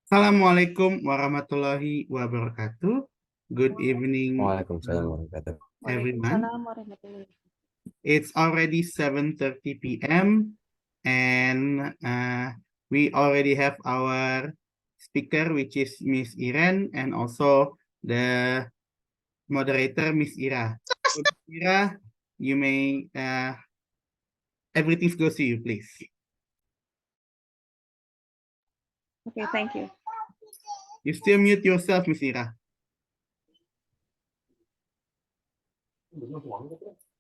Assalamualaikum warahmatullahi wabarakatuh. Good evening, Waalaikumsalam warahmatullahi wabarakatuh. everyone. Waalaikumsalam warahmatullahi It's already 7:30 p.m. and we already have our speaker, which is Miss Irene, and also the moderator, Miss Ira. So, Miss Ira, you may, everything goes to you, please. Okay, thank you. You still mute yourself, Miss Ira.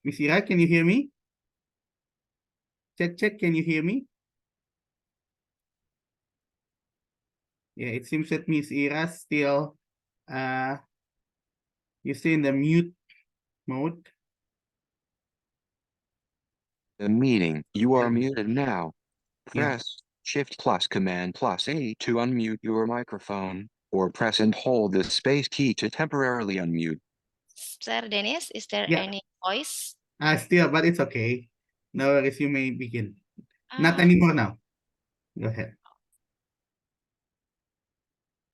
Miss Ira, can you hear me? Check, can you hear me? Yeah, it seems that Miss Ira still, you're still in the mute mode. The meeting. You are Yeah. muted now. Yeah. Press Shift plus Command plus A to unmute your microphone, or press and hold the space key to temporarily unmute. Sir Dennis, is there Yeah. any voice? Still, but it's okay. No worries, you may begin. Not Ah, anymore now. Go ahead.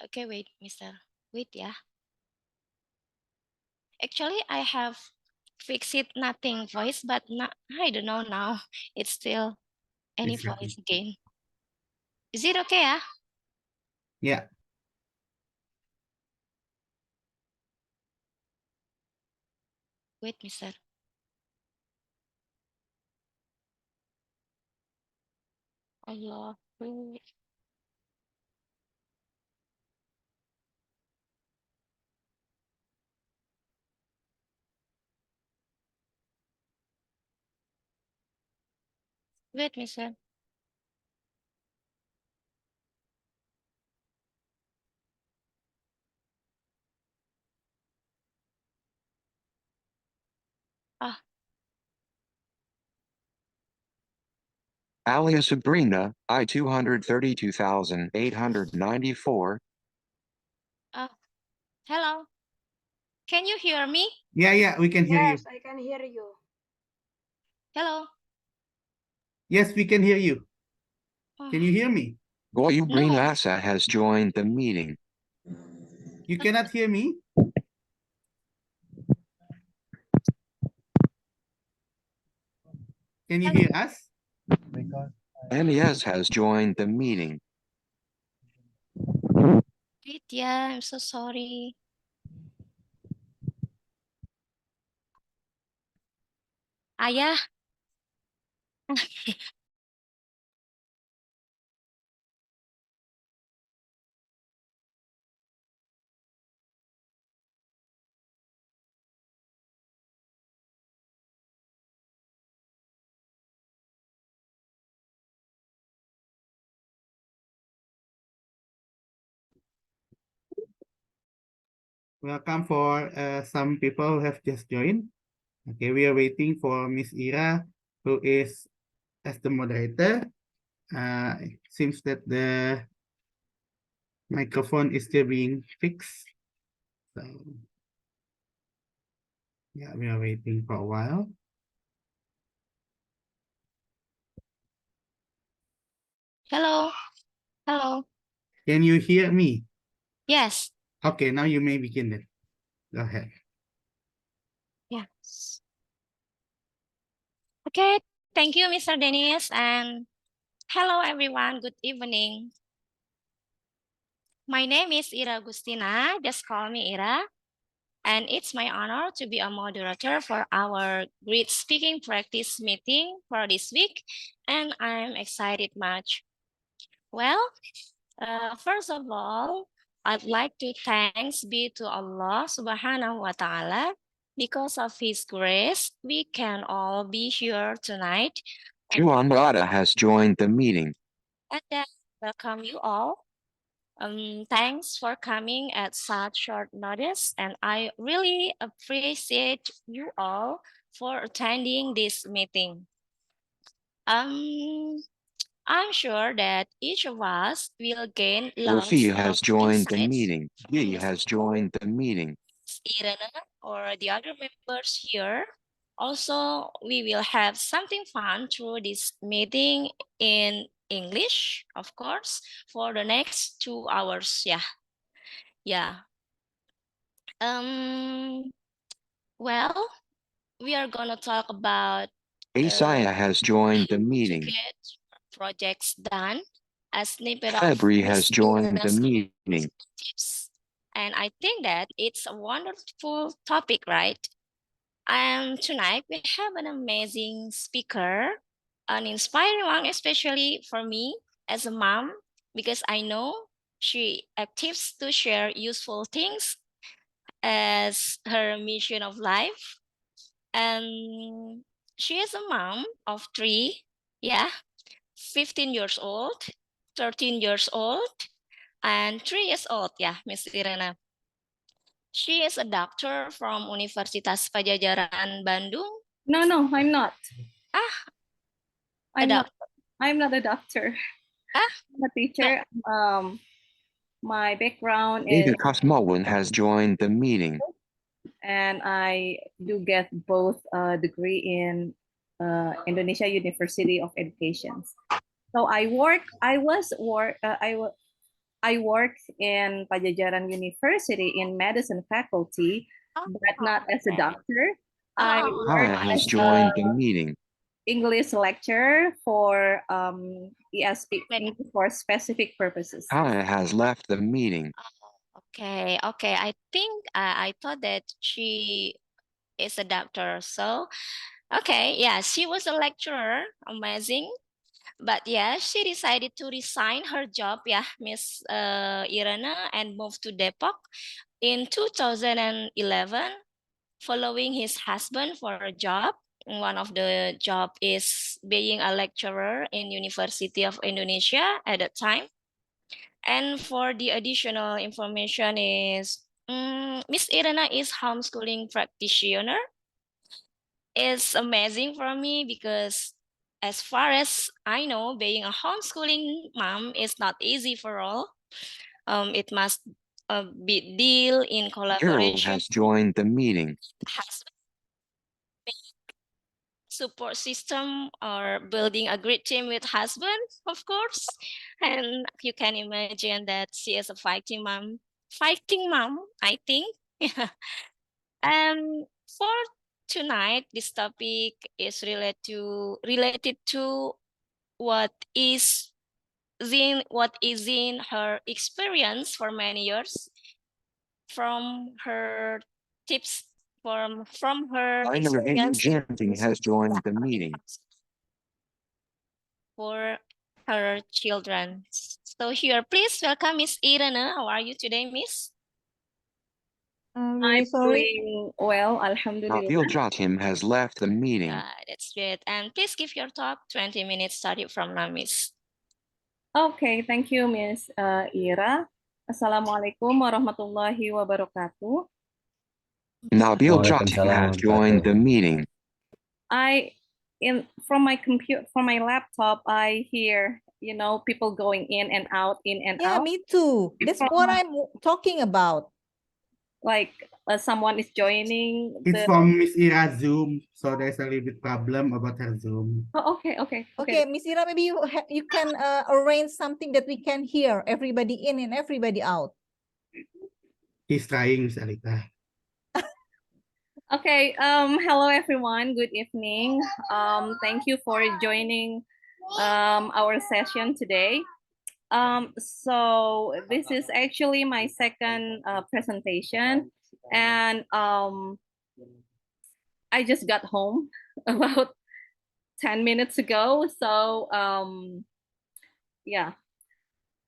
okay, wait, mister. Wait, yeah. Actually, I have fixed it nothing voice, but not, I don't know now. It's still any It's okay. voice again. Is it okay, yeah? Yeah. Wait, mister. Allah, wait. Wait, mister. Ah, Alias Sabrina, I 232,894. hello. Can you hear me? Yeah, we can hear you. Yes, I can hear you. Hello. Yes, we can hear you. Oh, Can you hear me? Goyubrina Asa has joined the meeting. You cannot hear me? Can you hear us? NES has joined the meeting. wait, yeah, I'm so sorry. Ayah. Welcome for some people who have just joined. Okay, we are waiting for Miss Ira, who is as the moderator. It seems that the microphone is still being fixed. So, yeah, we are waiting for a while. Hello. Hello. Can you hear me? Yes. Okay, now you may begin then. Go ahead. Yes. Okay, thank you, Mr. Dennis, and hello, everyone. Good evening. My name is Ira Gustina. Just call me Ira. And it's my honor to be a moderator for our great speaking practice meeting for this week. And I'm excited much. Well, first of all, I'd like to thanks be to Allah Subhanahu wa Ta'ala. Because of His grace, we can all be here tonight. Juan Rada has joined the meeting. And then welcome you all. Thanks for coming at such short notice, and I really appreciate you all for attending this meeting. I'm sure that each of us will gain lots Rafi of has joined the insights. meeting. He has joined the meeting. Irene or the other members here. Also, we will have something fun through this meeting in English, of course, for the next 2 hours. Yeah. Well, we are gonna talk about Isaiah has joined the how to meeting. get projects done, a snippet of February has Miss joined the Irana's meeting. tips. And I think that it's a wonderful topic, right? And tonight we have an amazing speaker, an inspiring one, especially for me as a mom, because I know she actives to share useful things as her mission of life. And she is a mom of 3, 15 years old, 13 years old, and 3 years old, Miss Irena. She is a doctor from Universitas Pajajaran, Bandung. No, I'm not. A doc- I'm not a doctor. I'm a teacher. My background is, David Cosmowan has joined the meeting. and I do get both degree in Indonesia University of Education. So I work in Pajajaran University in medicine faculty, but not as a okay. doctor. I Oh, work Kaya has as joined a the meeting. English lecturer for ESP, English for specific purposes. Kaya has left the meeting. okay. I think I thought that she is a doctor. So, okay, she was a lecturer. Amazing. But she decided to resign her job, Miss Irena, and move to Depok in 2011, following his husband for a job. One of the job is being a lecturer in University of Indonesia at that time. And for the additional information is Miss Irena is homeschooling practitioner. It's amazing for me because as far as I know, being a homeschooling mom is not easy for all. It must be deal in Gerald collaboration. has joined the meeting. Support system or building a great team with husband, of course. And you can imagine that she is a fighting mom, I think. And for tonight, this topic is related to what is in her experience for many years, from her tips from her Ira experience Gustina has joined the meeting. for her children. So here, please welcome Miss Irene. How are you today, Miss? I'm Really sorry. doing well, alhamdulillah. Nabil Jatim has left the meeting. That's great. And please give your talk 20 minutes starting from now, Miss. Okay, thank you, Miss Ira. Assalamualaikum warahmatullahi wabarakatuh. Nabil Jatim has joined the meeting. From my laptop, I hear, people going in and out. Yeah, me too. That's what I'm talking about. Like someone is joining. It's from Miss Ira's Zoom, so there's a little bit problem about her Zoom. Oh, okay. Okay, Miss Ira, maybe you can arrange something that we can hear everybody in and everybody out. He's trying, Miss Alita. Okay. Hello, everyone. Good evening. Thank you for joining our session today. So this is actually my second presentation, and I just got home about 10 minutes ago. So yeah,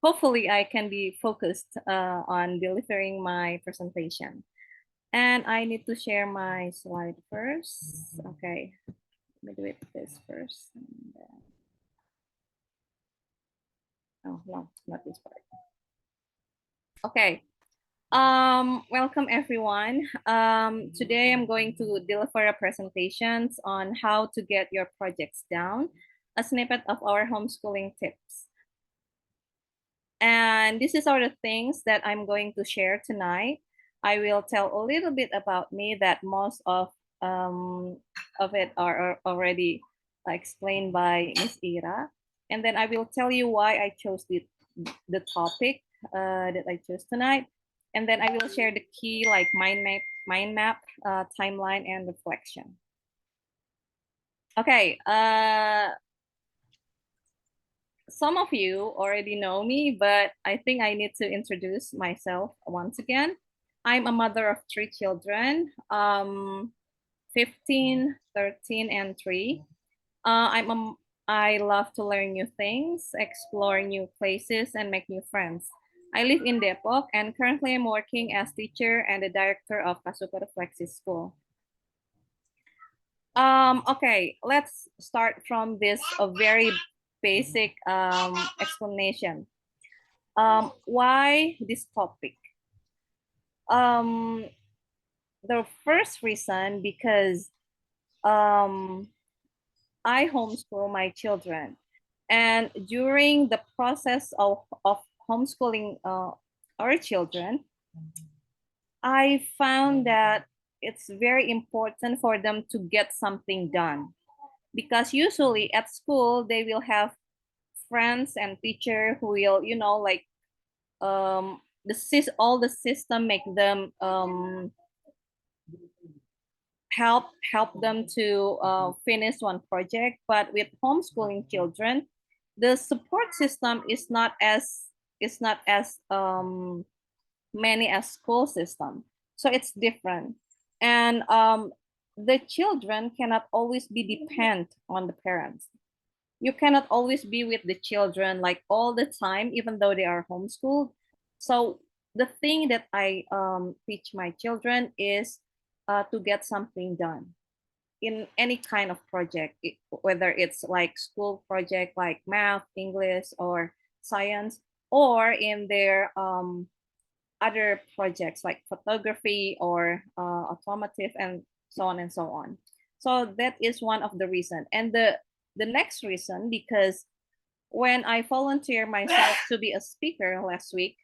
hopefully I can be focused on delivering my presentation. And I need to share my slide first. Okay, let me do it this first. Oh no, not this part. Okay. Welcome everyone. Today I'm going to deliver a presentation on how to get your projects down, a snippet of our homeschooling tips. And this is all the things that I'm going to share tonight. I will tell a little bit about me that most of it are already explained by Ms. Ira. And then I will tell you why I chose the topic that I chose tonight. And then I will share the key like mind map, timeline, and reflection. Okay, some of you already know me, but I think I need to introduce myself once again. I'm a mother of 3 children, 15, 13, and 3. I love to learn new things, explore new places, and make new friends. I live in Depok, and currently I'm working as teacher and the director of KSuper Flexischool. Okay, let's start from this very basic explanation. Why this topic? The first reason, because I homeschool my children, and during the process of homeschooling our children, I found that it's very important for them to get something done, because usually at school they will have friends and teacher who will, you know, like all the system make them help them to finish one project. But with homeschooling children, the support system is not as many as school system, so it's different. And the children cannot always be dependent on the parents. You cannot always be with the children like all the time, even though they are homeschooled. So the thing that I teach my children is to get something done in any kind of project, whether it's like school project like math, English, or science, or in their other projects like photography or automotive, and so on and so on. So that is one of the reasons. And the next reason, because when I volunteered myself to be a speaker last week,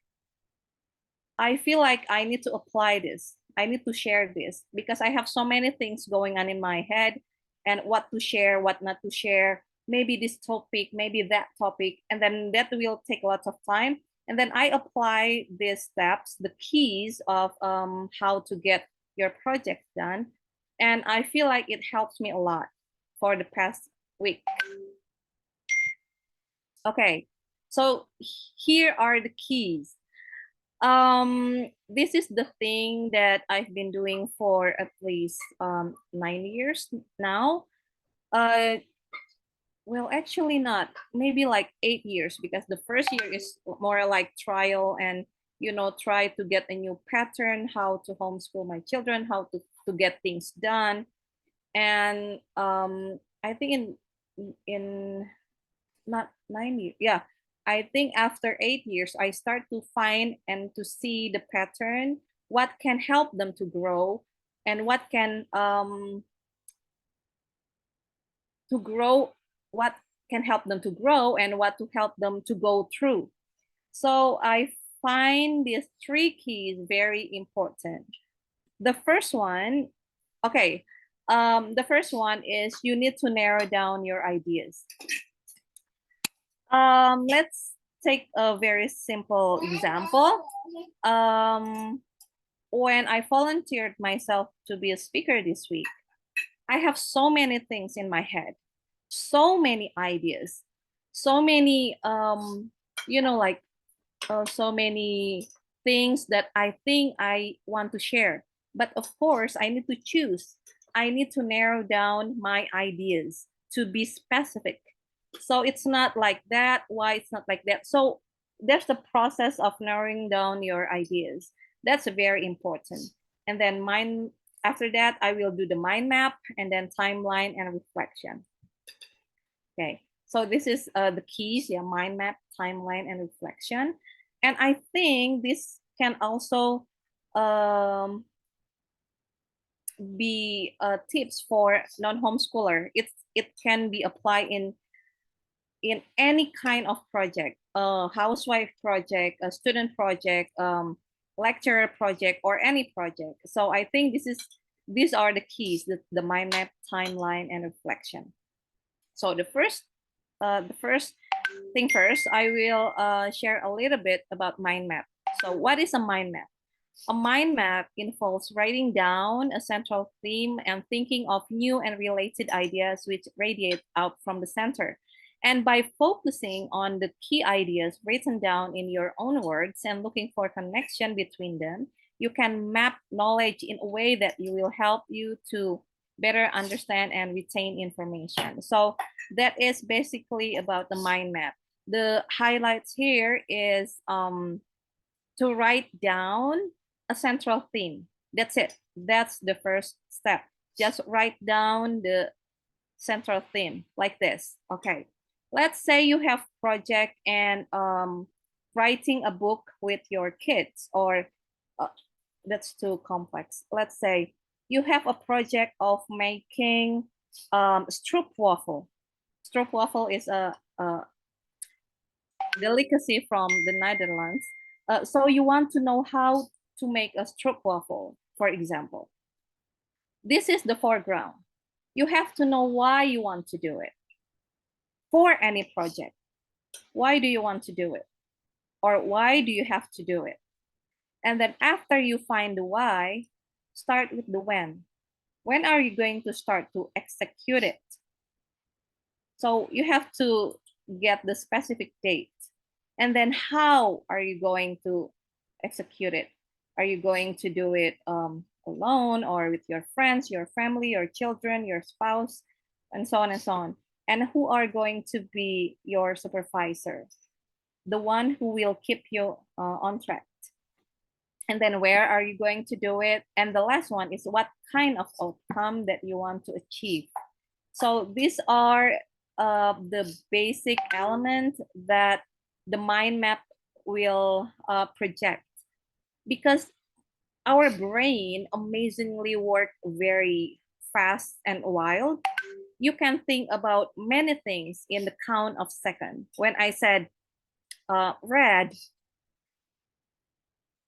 I feel like I need to apply this. I need to share this, because I have so many things going on in my head, and what to share, what not to share, maybe this topic, maybe that topic, and then that will take lots of time. And then I apply these steps, the keys of how to get your project done. And I feel like it helps me a lot for the past week. Okay, so here are the keys. This is the thing that I've been doing for at least 9 years now. Well, actually not, maybe like 8 years, because the first year is more like trial and, you know, try to get a new pattern, how to homeschool my children, how to get things done. And I think in not 9 years, yeah, I think after 8 years, I start to find and to see the pattern, what can help them to grow, and what can what can help them to grow, and what to help them to go through. So I find these 3 keys very important. The first one, okay, the first one is you need to narrow down your ideas. Let's take a very simple example. When I volunteered myself to be a speaker this week, I have so many things in my head, so many ideas, so many, you know, like so many things that I think I want to share. But of course, I need to choose. I need to narrow down my ideas to be specific. So it's not like that. Why it's not like that? So there's the process of narrowing down your ideas. That's very important. And then after that, I will do the mind map, and then timeline and reflection. Okay, so this is the keys, yeah, mind map, timeline, and reflection. And I think this can also be tips for non-homeschooler. It can be applied in any kind of project, housewife project, a student project, lecturer project, or any project. So I think these are the keys, the mind map, timeline, and reflection. So the first the first thing first, I will share a little bit about mind map. So what is a mind map? A mind map involves writing down a central theme and thinking of new and related ideas which radiate out from the center. And by focusing on the key ideas written down in your own words and looking for connection between them, you can map knowledge in a way that will help you to better understand and retain information. So that is basically about the mind map. The highlights here is to write down a central theme. That's it. That's the first step. Just write down the central theme like this. Okay. Let's say you have project and writing a book with your kids, or that's too complex. Let's say you have a project of making stroopwafel. Stroopwafel is a delicacy from the Netherlands. So you want to know how to make a stroopwafel, for example. This is the foreground. You have to know why you want to do it. For any project, why do you want to do it? Or why do you have to do it? And then after you find the why, start with the when. When are you going to start to execute it? So you have to get the specific date. And then how are you going to execute it? Are you going to do it alone or with your friends, your family, your children, your spouse, and so on and so on? And who are going to be your supervisor? The one who will keep you on track. And then where are you going to do it? And the last one is what kind of outcome that you want to achieve. So these are the basic elements that the mind map will project. Because our brain amazingly work very fast and wild. You can think about many things in the count of seconds. When I said red,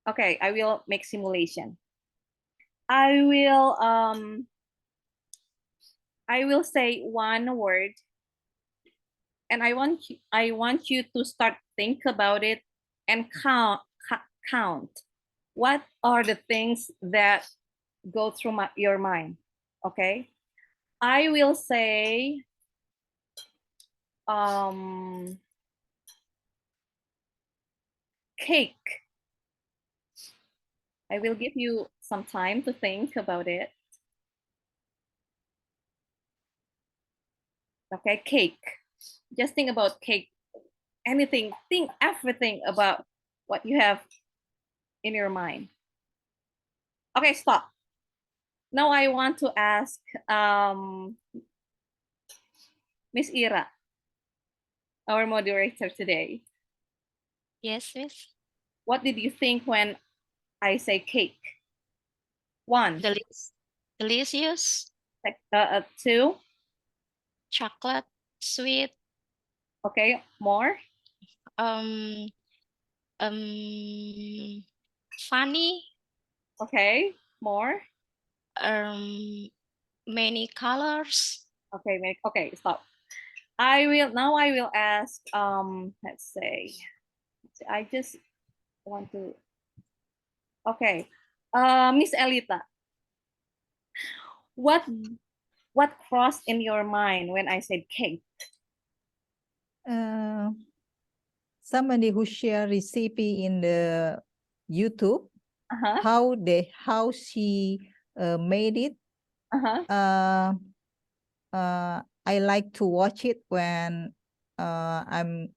okay, I will make simulation. I will say one word, and I want you to start think about it and count. What are the things that go through your mind? Okay, I will say cake. I will give you some time to think about it. Okay, cake. Just think about cake. Anything, think everything about what you have in your mind. Okay, stop. Now I want to ask Miss Ira, our moderator today. Yes, Miss. What did you think when I say cake? One. Delicious. Two. Chocolate. Sweet. Okay, more. Funny. Okay, more. Many colors. Okay, stop. I will ask let's say I just want to okay. Miss Elita, what crossed in your mind when I said cake? Somebody who share recipe in the YouTube, how she made it. I like to watch it when I'm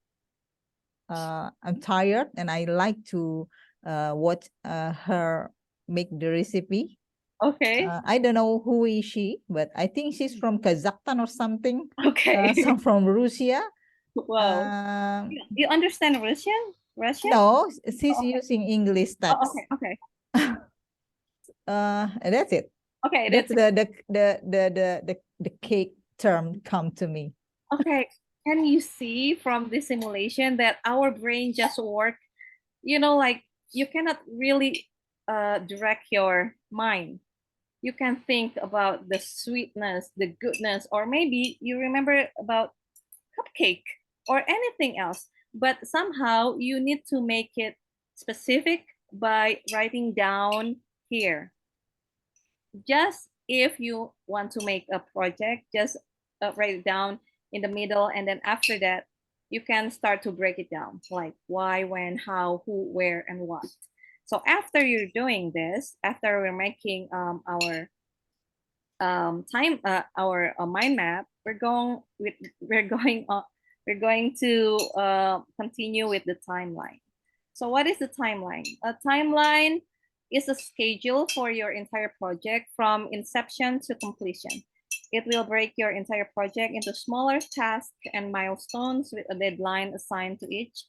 tired, and I like to watch her make the recipe. Okay. I don't know who is she, but I think she's from Kazakhstan or something. Okay. Some from Russia. Wow. You understand Russian? No, she's using English text. Okay. That's it. Okay, that's the cake term come to me. Okay, can you see from this simulation that our brain just work, like you cannot really direct your mind. You can think about the sweetness, the goodness, or maybe you remember about cupcake or anything else, but somehow you need to make it specific by writing down here. Just if you want to make a project, just write it down in the middle, and then after that, you can start to break it down, like why, when, how, who, where, and what. So after you're doing this, after we're making our mind map, we're going to continue with the timeline. So what is the timeline? A timeline is a schedule for your entire project from inception to completion. It will break your entire project into smaller tasks and milestones with a deadline assigned to each.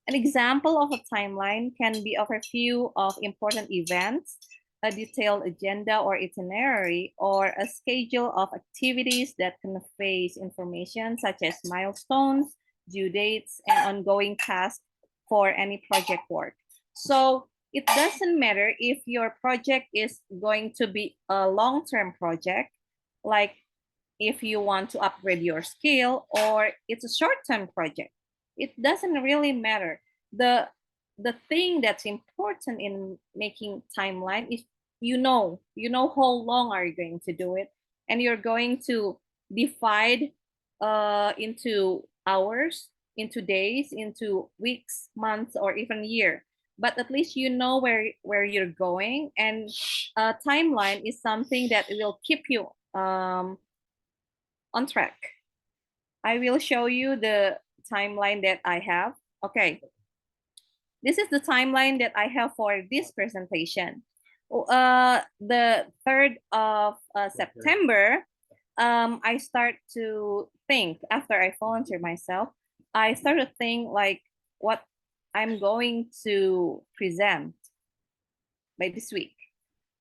An example of a timeline can be of a few of important events, a detailed agenda or itinerary, or a schedule of activities that conveys information such as milestones, due dates, and ongoing tasks for any project work. So it doesn't matter if your project is going to be a long-term project, like if you want to upgrade your skill, or it's a short-term project. It doesn't really matter. The thing that's important in making timeline is you know how long are you going to do it, and you're going to divide into hours, into days, into weeks, months, or even year. But at least you know where you're going, and a timeline is something that will keep you on track. I will show you the timeline that I have. Okay, this is the timeline that I have for this presentation. The 3rd of September, I start to think, after I volunteer myself, I start to think like what I'm going to present by this week.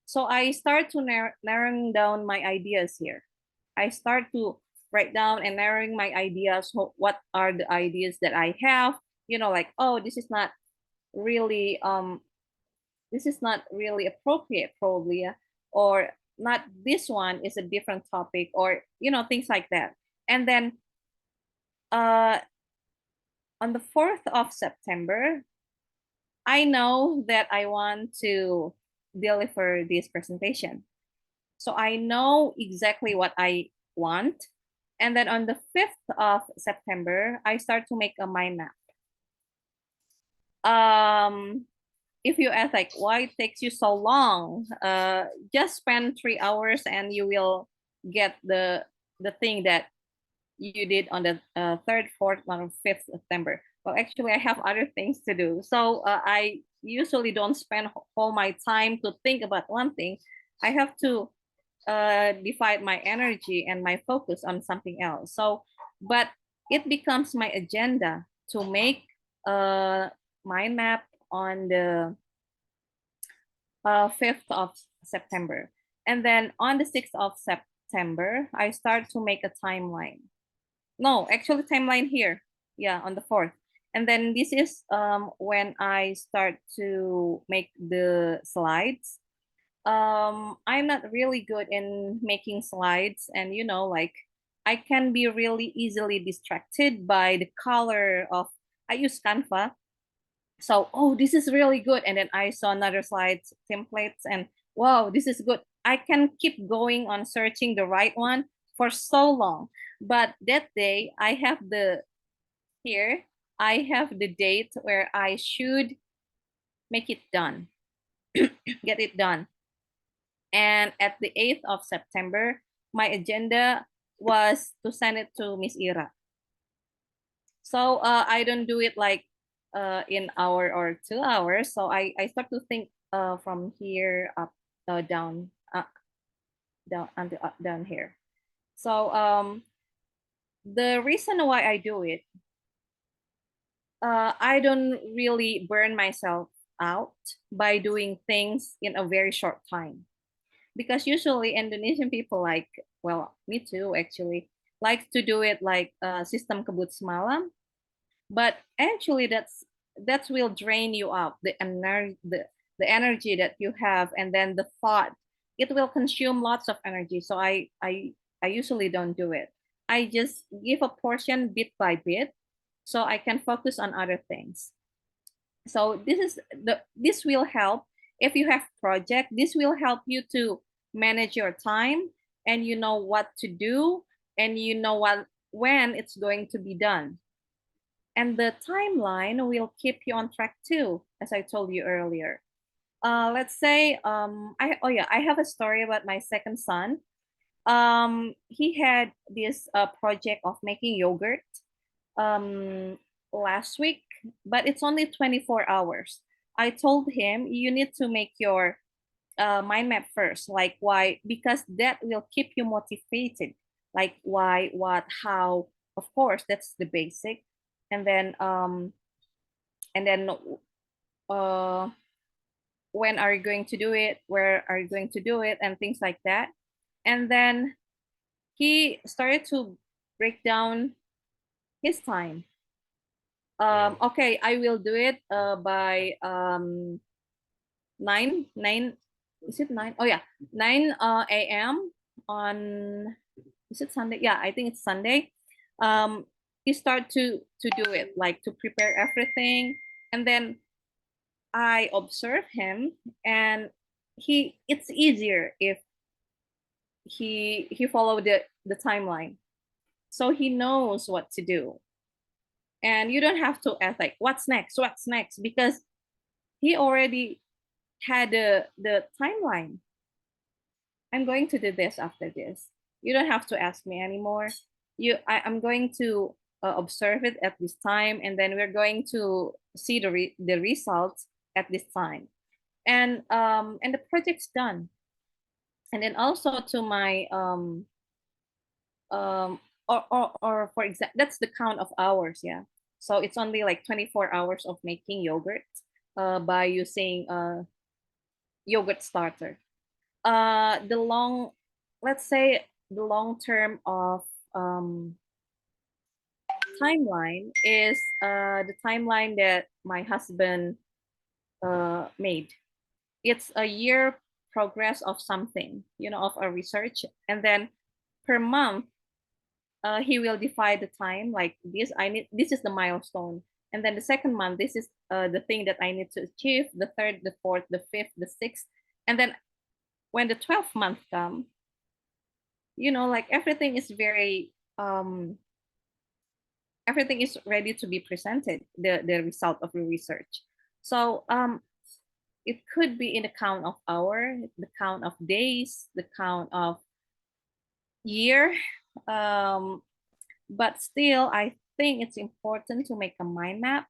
So I start to narrowing down my ideas here. I start to write down and narrowing my ideas. What are the ideas that I have? You know, like, oh, this is not really appropriate, probably, or not, this one is a different topic, or things like that. And then on the 4th of September, I know that I want to deliver this presentation. So I know exactly what I want. And then on the 5th of September, I start to make a mind map. If you ask like, why it takes you so long, just spend 3 hours and you will get the thing that you did on the 3rd, 4th, or 5th September. Well, actually, I have other things to do. So I usually don't spend all my time to think about one thing. I have to divide my energy and my focus on something else. So, but it becomes my agenda to make a mind map on the 5th of September. And then on the 6th of September, I start to make a timeline. No, actually timeline here. Yeah, on the 4th. And then this is when I start to make the slides. I'm not really good in making slides, and like I can be really easily distracted by the color of, I use Canva. So, oh, this is really good. And then I saw another slides templates and wow, this is good. I can keep going on searching the right one for so long. But that day I have I have the date where I should make it done, get it done. And at the 8th of September, my agenda was to send it to Miss Ira. So I don't do it like in hour or 2 hours. So I start to think from here up, down here. So the reason why I do it, I don't really burn myself out by doing things in a very short time. Because usually Indonesian people like, well, me too actually, like to do it like sistem kebut semalam. But actually that will drain you out, the energy that you have, and then the thought, it will consume lots of energy. So I usually don't do it. I just give a portion bit by bit so I can focus on other things. So this will help if you have project. This will help you to manage your time, and you know what to do, and you know when it's going to be done. And the timeline will keep you on track too, as I told you earlier. Let's say I have a story about my second son. He had this project of making yogurt last week, but it's only 24 hours. I told him you need to make your mind map first, like why, because that will keep you motivated, like why, what, how. Of course, that's the basic, and then uh, when are you going to do it, where are you going to do it, and things like that. And then he started to break down his time. Okay, I will do it by 9 is it 9? Oh yeah, 9 a.m. on, is it Sunday? Yeah, I think it's Sunday. He started to do it, like to prepare everything, and then I observe him, and it's easier if he follow the timeline, so he knows what to do. And you don't have to ask like what's next, because he already had the timeline. I'm going to do this after this. You don't have to ask me anymore. I'm going to observe it at this time, and then we're going to see the results at this time, and the project's done. And then also to my or for example, that's the count of hours, yeah. So it's only like 24 hours of making yogurt by using yogurt starter. Let's say the long term of timeline is the timeline that my husband made. It's a year progress of something, of a research, and then per month he will divide the time like this. This is the milestone, and then the second month, this is the thing that I need to achieve. The third, the fourth, the fifth, the sixth, and then when the 12th month comes, like everything is very everything is ready to be presented, the result of the research. So it could be in the count of hour, the count of days, the count of year, but still I think it's important to make a mind map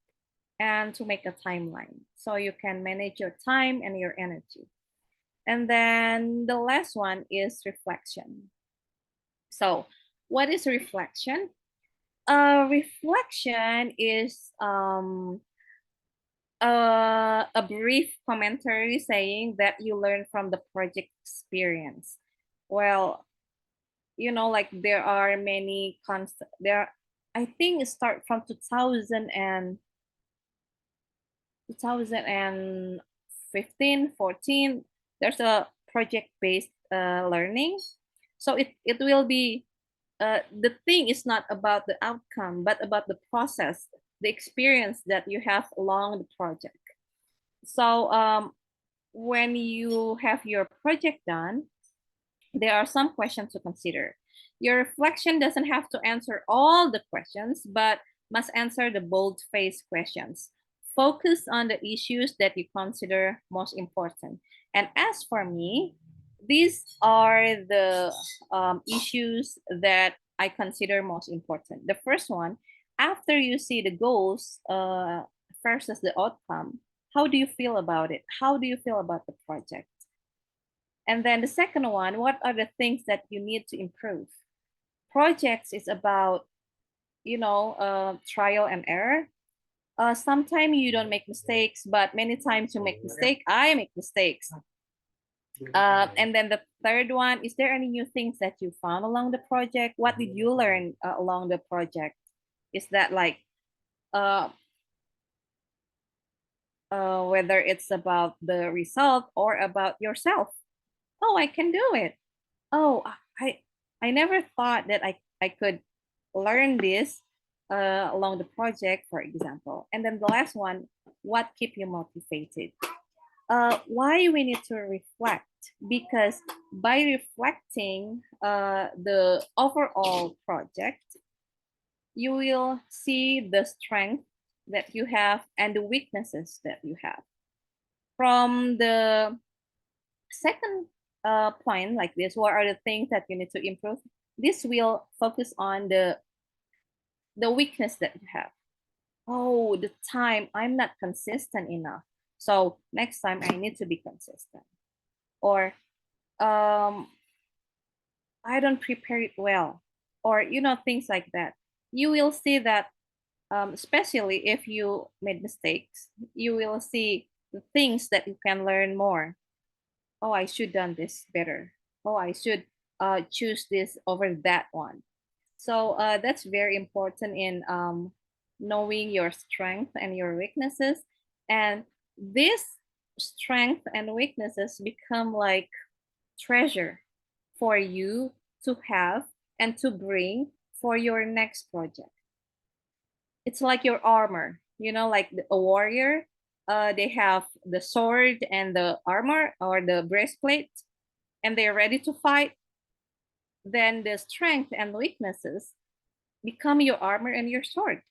and to make a timeline so you can manage your time and your energy. And then the last one is reflection. So what is reflection? Reflection is a brief commentary saying that you learn from the project experience. Well, like there are many I think it start from 2015, 14. There's a project-based learning. So it will be, the thing is not about the outcome, but about the process, the experience that you have along the project. So when you have your project done, there are some questions to consider. Your reflection doesn't have to answer all the questions, but must answer the bold-faced questions. Focus on the issues that you consider most important. And as for me, these are the issues that I consider most important. The first one, after you see the goals versus the outcome, how do you feel about it? How do you feel about the project? And then the second one, what are the things that you need to improve? Projects is about, trial and error. Sometimes you don't make mistakes, but many times you make mistakes. I make mistakes. And then the third one, is there any new things that you found along the project? What did you learn along the project? Is that like, whether it's about the result or about yourself? Oh, I can do it. Oh, I never thought that I could learn this along the project, for example. And then the last one, what keep you motivated? Why we need to reflect? Because by reflecting the overall project, you will see the strength that you have and the weaknesses that you have. From the second point like this, what are the things that you need to improve? This will focus on the weakness that you have. Oh, the time I'm not consistent enough. So next time I need to be consistent. Or I don't prepare it well. Or, you know, things like that. You will see that, especially if you made mistakes, you will see the things that you can learn more. Oh, I should done this better. Oh, I should choose this over that one. So that's very important in knowing your strength and your weaknesses. And this strength and weaknesses become like treasure for you to have and to bring for your next project. It's like your armor, you know, like a warrior. They have the sword and the armor or the breastplate, and they're ready to fight. Then the strength and weaknesses become your armor and your sword.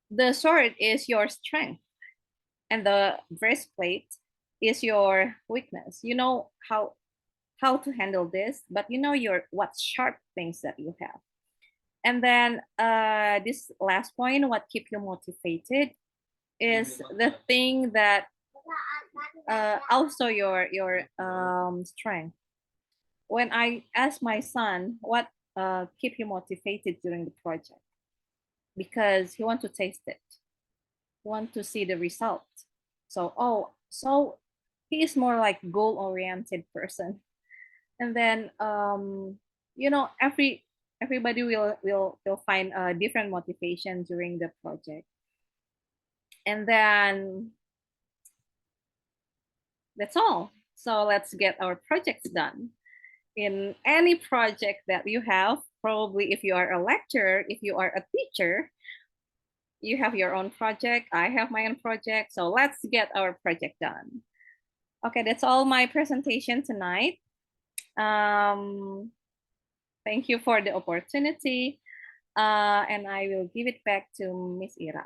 The sword is your strength, and the breastplate is your weakness. You know how to handle this, but you know what sharp things that you have. And then this last point, what keep you motivated, is the thing that also your strength. When I asked my son what keep you motivated during the project, because he want to taste it, he want to see the result. So he is more like goal-oriented person. And then you know, everybody will find a different motivation during the project. And then that's all. So let's get our projects done. In any project that you have, probably if you are a lecturer, if you are a teacher, you have your own project, I have my own project. So let's get our project done. Okay, that's all my presentation tonight. Thank you for the opportunity. And I will give it back to Miss Ira.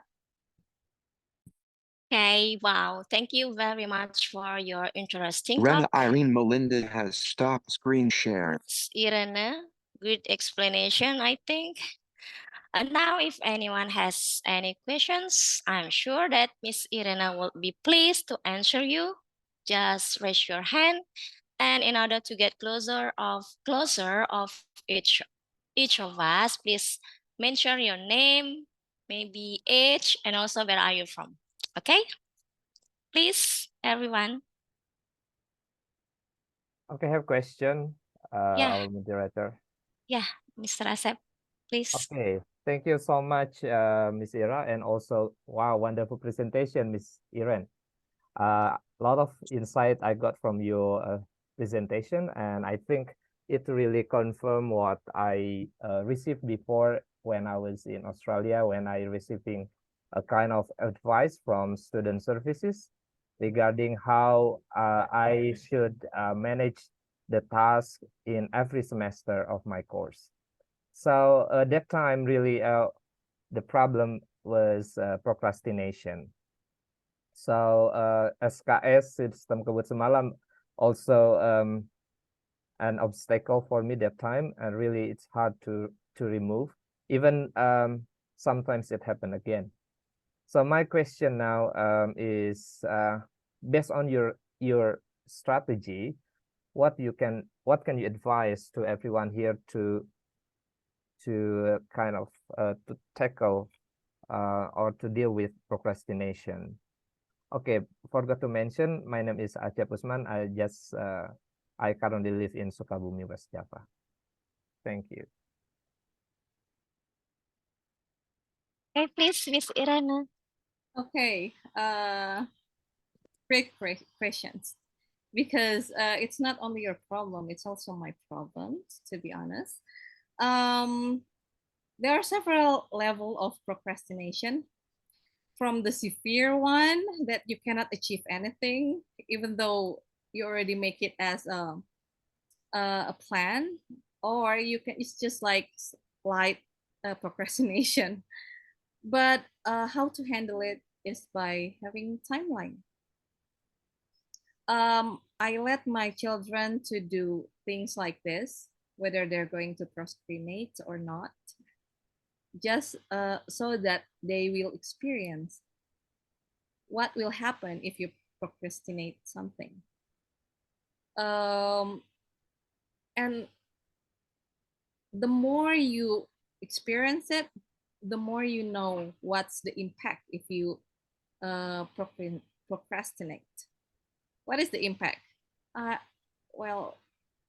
Okay, wow. Thank you very much for your interesting Renna talk. Irene Melinda has stopped screen share. Miss Irene, good explanation, I think. And now, if anyone has any questions, I'm sure that Miss Irene will be pleased to answer you. Just raise your hand, and in order to get closer of each of us, please mention your name, maybe age, and also where are you from. Okay, please, everyone. Okay, I have a question, Yeah. our moderator. Yeah, Mr. Asep, please. Okay, thank you so much, Miss Ira, and also, wow, wonderful presentation, Miss Irene. A lot of insight I got from your presentation, and I think it really confirmed what I received before when I was in Australia, when I receiving a kind of advice from student services regarding how I should manage the task in every semester of my course. So that time really the problem was procrastination. So SKS, Sistem Kebut Semalam, also an obstacle for me that time, and really it's hard to remove. Even sometimes it happen again. So my question now is based on your strategy, what can you advise to everyone here to kind of to tackle or to deal with procrastination? Okay, forgot to mention, my name is Acep Usman. I currently live in Sukabumi, West Java. Thank you. Okay, please, Miss Irene. Okay, great questions. Because it's not only your problem, it's also my problem, to be honest. There are several levels of procrastination, from the severe one that you cannot achieve anything, even though you already make it as a plan, or it's just like light procrastination. But how to handle it is by having timeline. I let my children to do things like this, whether they're going to procrastinate or not, just so that they will experience what will happen if you procrastinate something. And the more you experience it, the more you know what's the impact if you procrastinate. What is the impact? Well,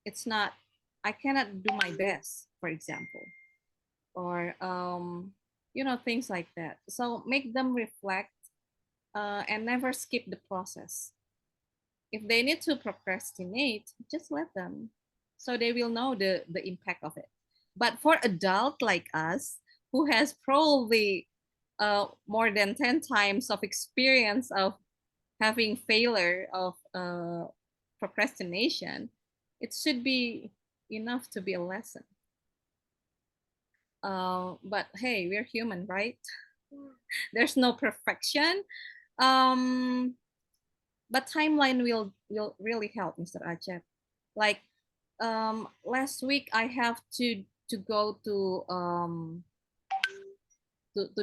it's not, I cannot do my best, for example, or things like that. So make them reflect and never skip the process. If they need to procrastinate, just let them, so they will know the impact of it. But for adult like us, who has probably more than 10 times of experience of having failure of procrastination, it should be enough to be a lesson. But hey, we're human, right? There's no perfection. But timeline will really help, Mr. Aceh. Like last week, I have to go to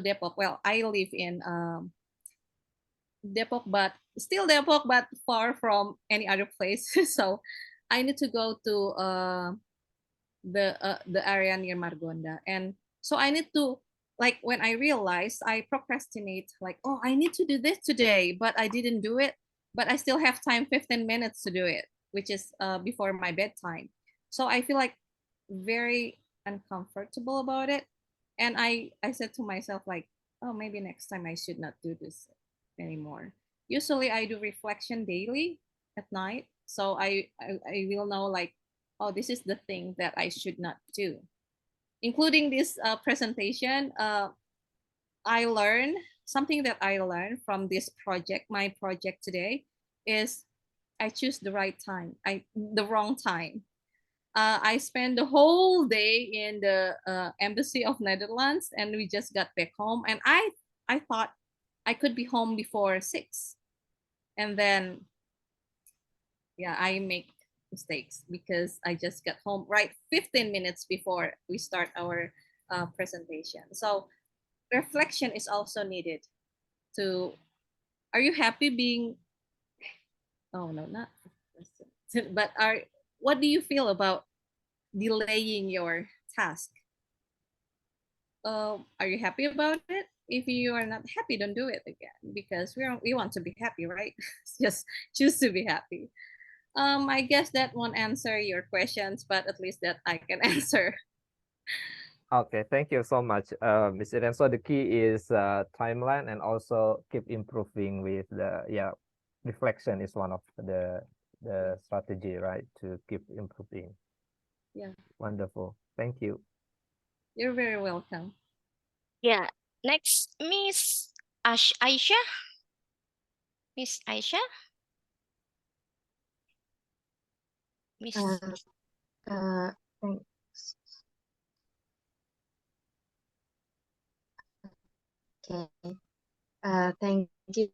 Depok. Well, I live in Depok, but still Depok, but far from any other place. So I need to go to the area near Margonda, and so I need to, like, when I realized, I procrastinate, like, oh, I need to do this today, but I didn't do it. But I still have time, 15 minutes to do it, which is before my bedtime. So I feel like very uncomfortable about it, and I said to myself, like, oh, maybe next time I should not do this anymore. Usually I do reflection daily at night, so I will know, like, oh, this is the thing that I should not do. Including this presentation, I learned something that I learned from this project. My project today is I choose the right time, the wrong time. I spent the whole day in the embassy of Netherlands, and we just got back home. And I thought I could be home before 6, and then yeah, I make mistakes because I just got home right 15 minutes before we start our presentation. So reflection is also needed. Are you happy being? Oh no, not. But what do you feel about delaying your task? Are you happy about it? If you are not happy, don't do it again, because we want to be happy, right? Just choose to be happy. I guess that won't answer your questions, but at least that I can answer. Okay, thank you so much, Ms. Irene. So the key is timeline, and also keep improving with reflection is one of the strategy, right? To keep improving. Yeah. Wonderful. Thank you. You're very welcome. Yeah. Next, Miss Aisha. Miss Aisha. Miss. Thanks. Okay. Thank you,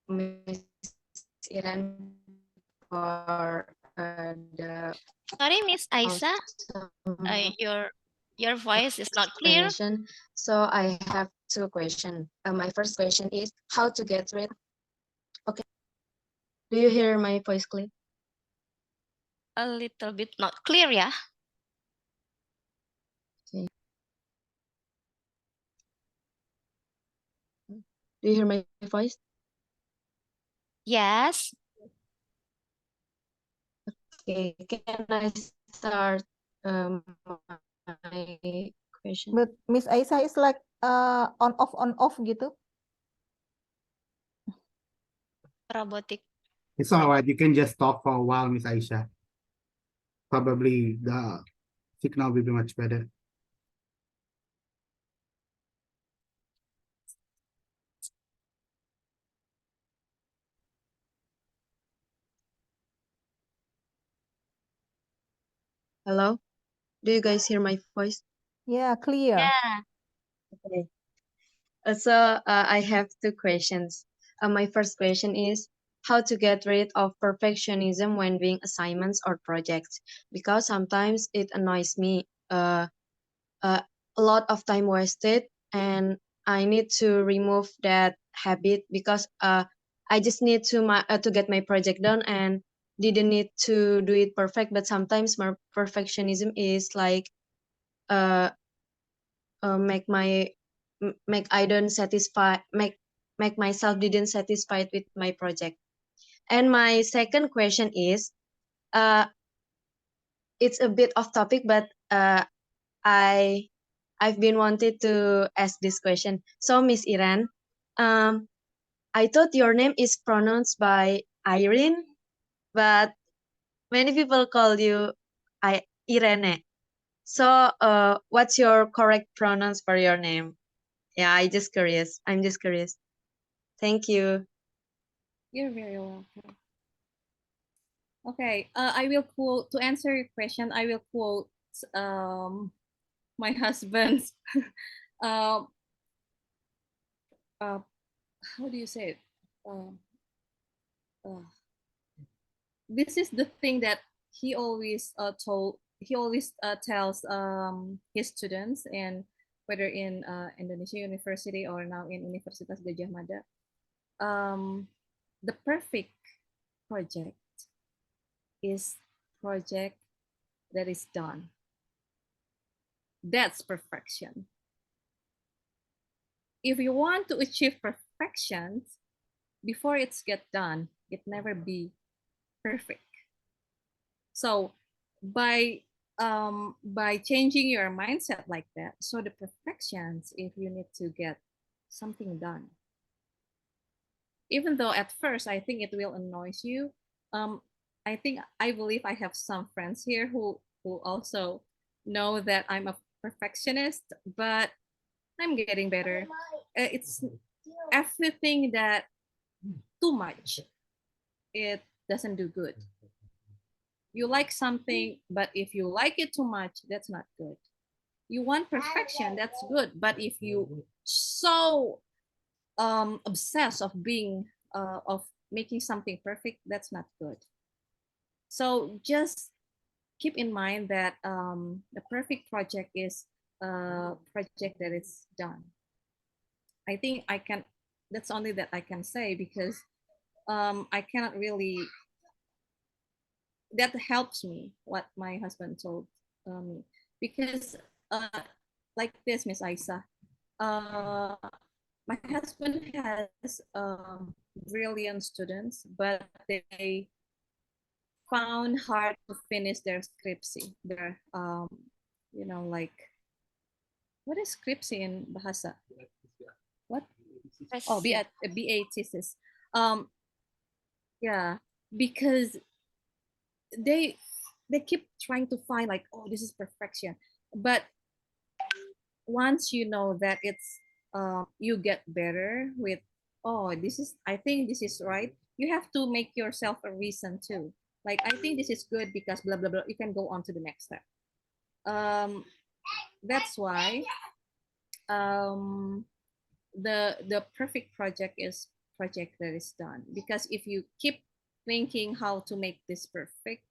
Miss Irene, for the Sorry, Miss Aisha. awesome Your voice is not clear. explanation. So I have 2 questions. My first question is how to get rid. Okay. Do you hear my voice clear? A little bit not clear, yeah. Okay. Do you hear my voice? Yes. Okay. Can I start my question? But Miss Aisha is like on off gitu. Robotic. It's all right. You can just talk for a while, Miss Aisha. Probably the signal will be much better. Hello? Do you guys hear my voice? Yeah, clear. Yeah. Okay. I have two questions. My first question is how to get rid of perfectionism when doing assignments or projects, because sometimes it annoys me. A lot of time wasted, and I need to remove that habit because I just need to get my project done and didn't need to do it perfect. But sometimes my perfectionism is like uh, make I don't satisfy make myself didn't satisfied with my project. And my second question is uh it's a bit off topic, but I I've been wanted to ask this question. So Miss Iran, um I thought your name is pronounced by Irene, but many people call you Irene. So what's your correct pronouns for your name? Yeah, I'm just curious. Thank you. You're very welcome. Okay, I will quote, to answer your question, I will quote my husband's, uh, uh, how do you say it? Uh, this is the thing that he always tells his students, and whether in Indonesia University or now in Universitas Gajah Mada, the perfect project is project that is done. That's perfection. If you want to achieve perfection, before it's get done, it never be perfect. So by changing your mindset like that, so the perfections, if you need to get something done, even though at first I think it will annoy you, I believe I have some friends here who also know that I'm a perfectionist, but I'm getting better. It's everything that too much, it doesn't do good. You like something, but if you like it too much, that's not good. You want perfection, that's good, but if you so obsessed of being of making something perfect, that's not good. So just keep in mind that the perfect project is a project that is done. I think I can, that's only that I can say, because I cannot really, that helps me what my husband told me, because like this, Miss Isa, my husband has brilliant students, but they found hard to finish their scripsi, their like, what is scripsi in bahasa? What? Oh, BA thesis. Yeah, because they keep trying to find like, oh, this is perfection, but once you know that it's you get better with, oh, this is, I think this is right, you have to make yourself a reason too, like, I think this is good because blah blah blah, you can go on to the next step. That's why the perfect project is project that is done, because if you keep thinking how to make this perfect,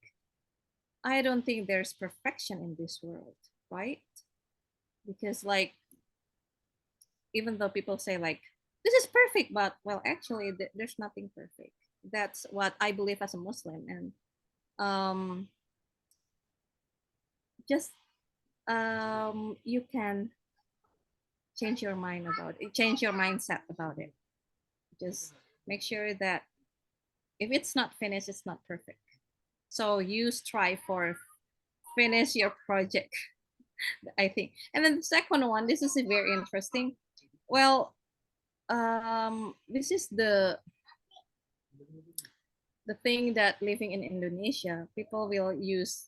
I don't think there's perfection in this world, right? Because like, even though people say like, this is perfect, but well, actually there's nothing perfect. That's what I believe as a Muslim. And just you can change your mind about it, change your mindset about it. Just make sure that if it's not finished, it's not perfect. So you strive for finish your project, I think. And then the second one, this is very interesting. Well, this is the thing that living in Indonesia, people will use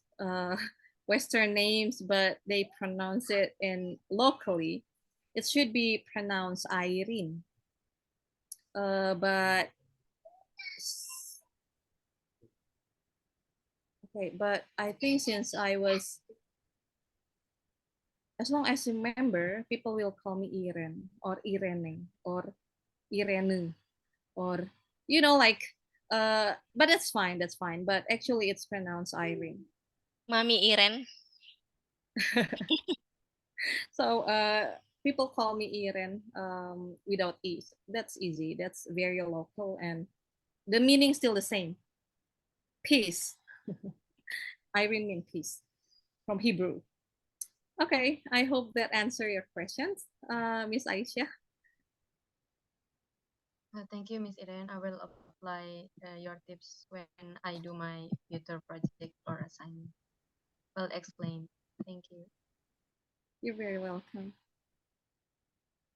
Western names, but they pronounce it in locally. It should be pronounced Irene. But okay, but I think since I was, as long as you remember, people will call me Irene or Irene or Irene or like but that's fine, but actually it's pronounced Irene. Mami Irene. So people call me Irene without E. That's easy, that's very local, and the meaning still the same. Peace. Irene means peace from Hebrew. Okay, I hope that answer your questions, Miss Aisha. Thank you, Miss Irene. I will apply your tips when I do my future project or assignment. Will explain. Thank you. You're very welcome.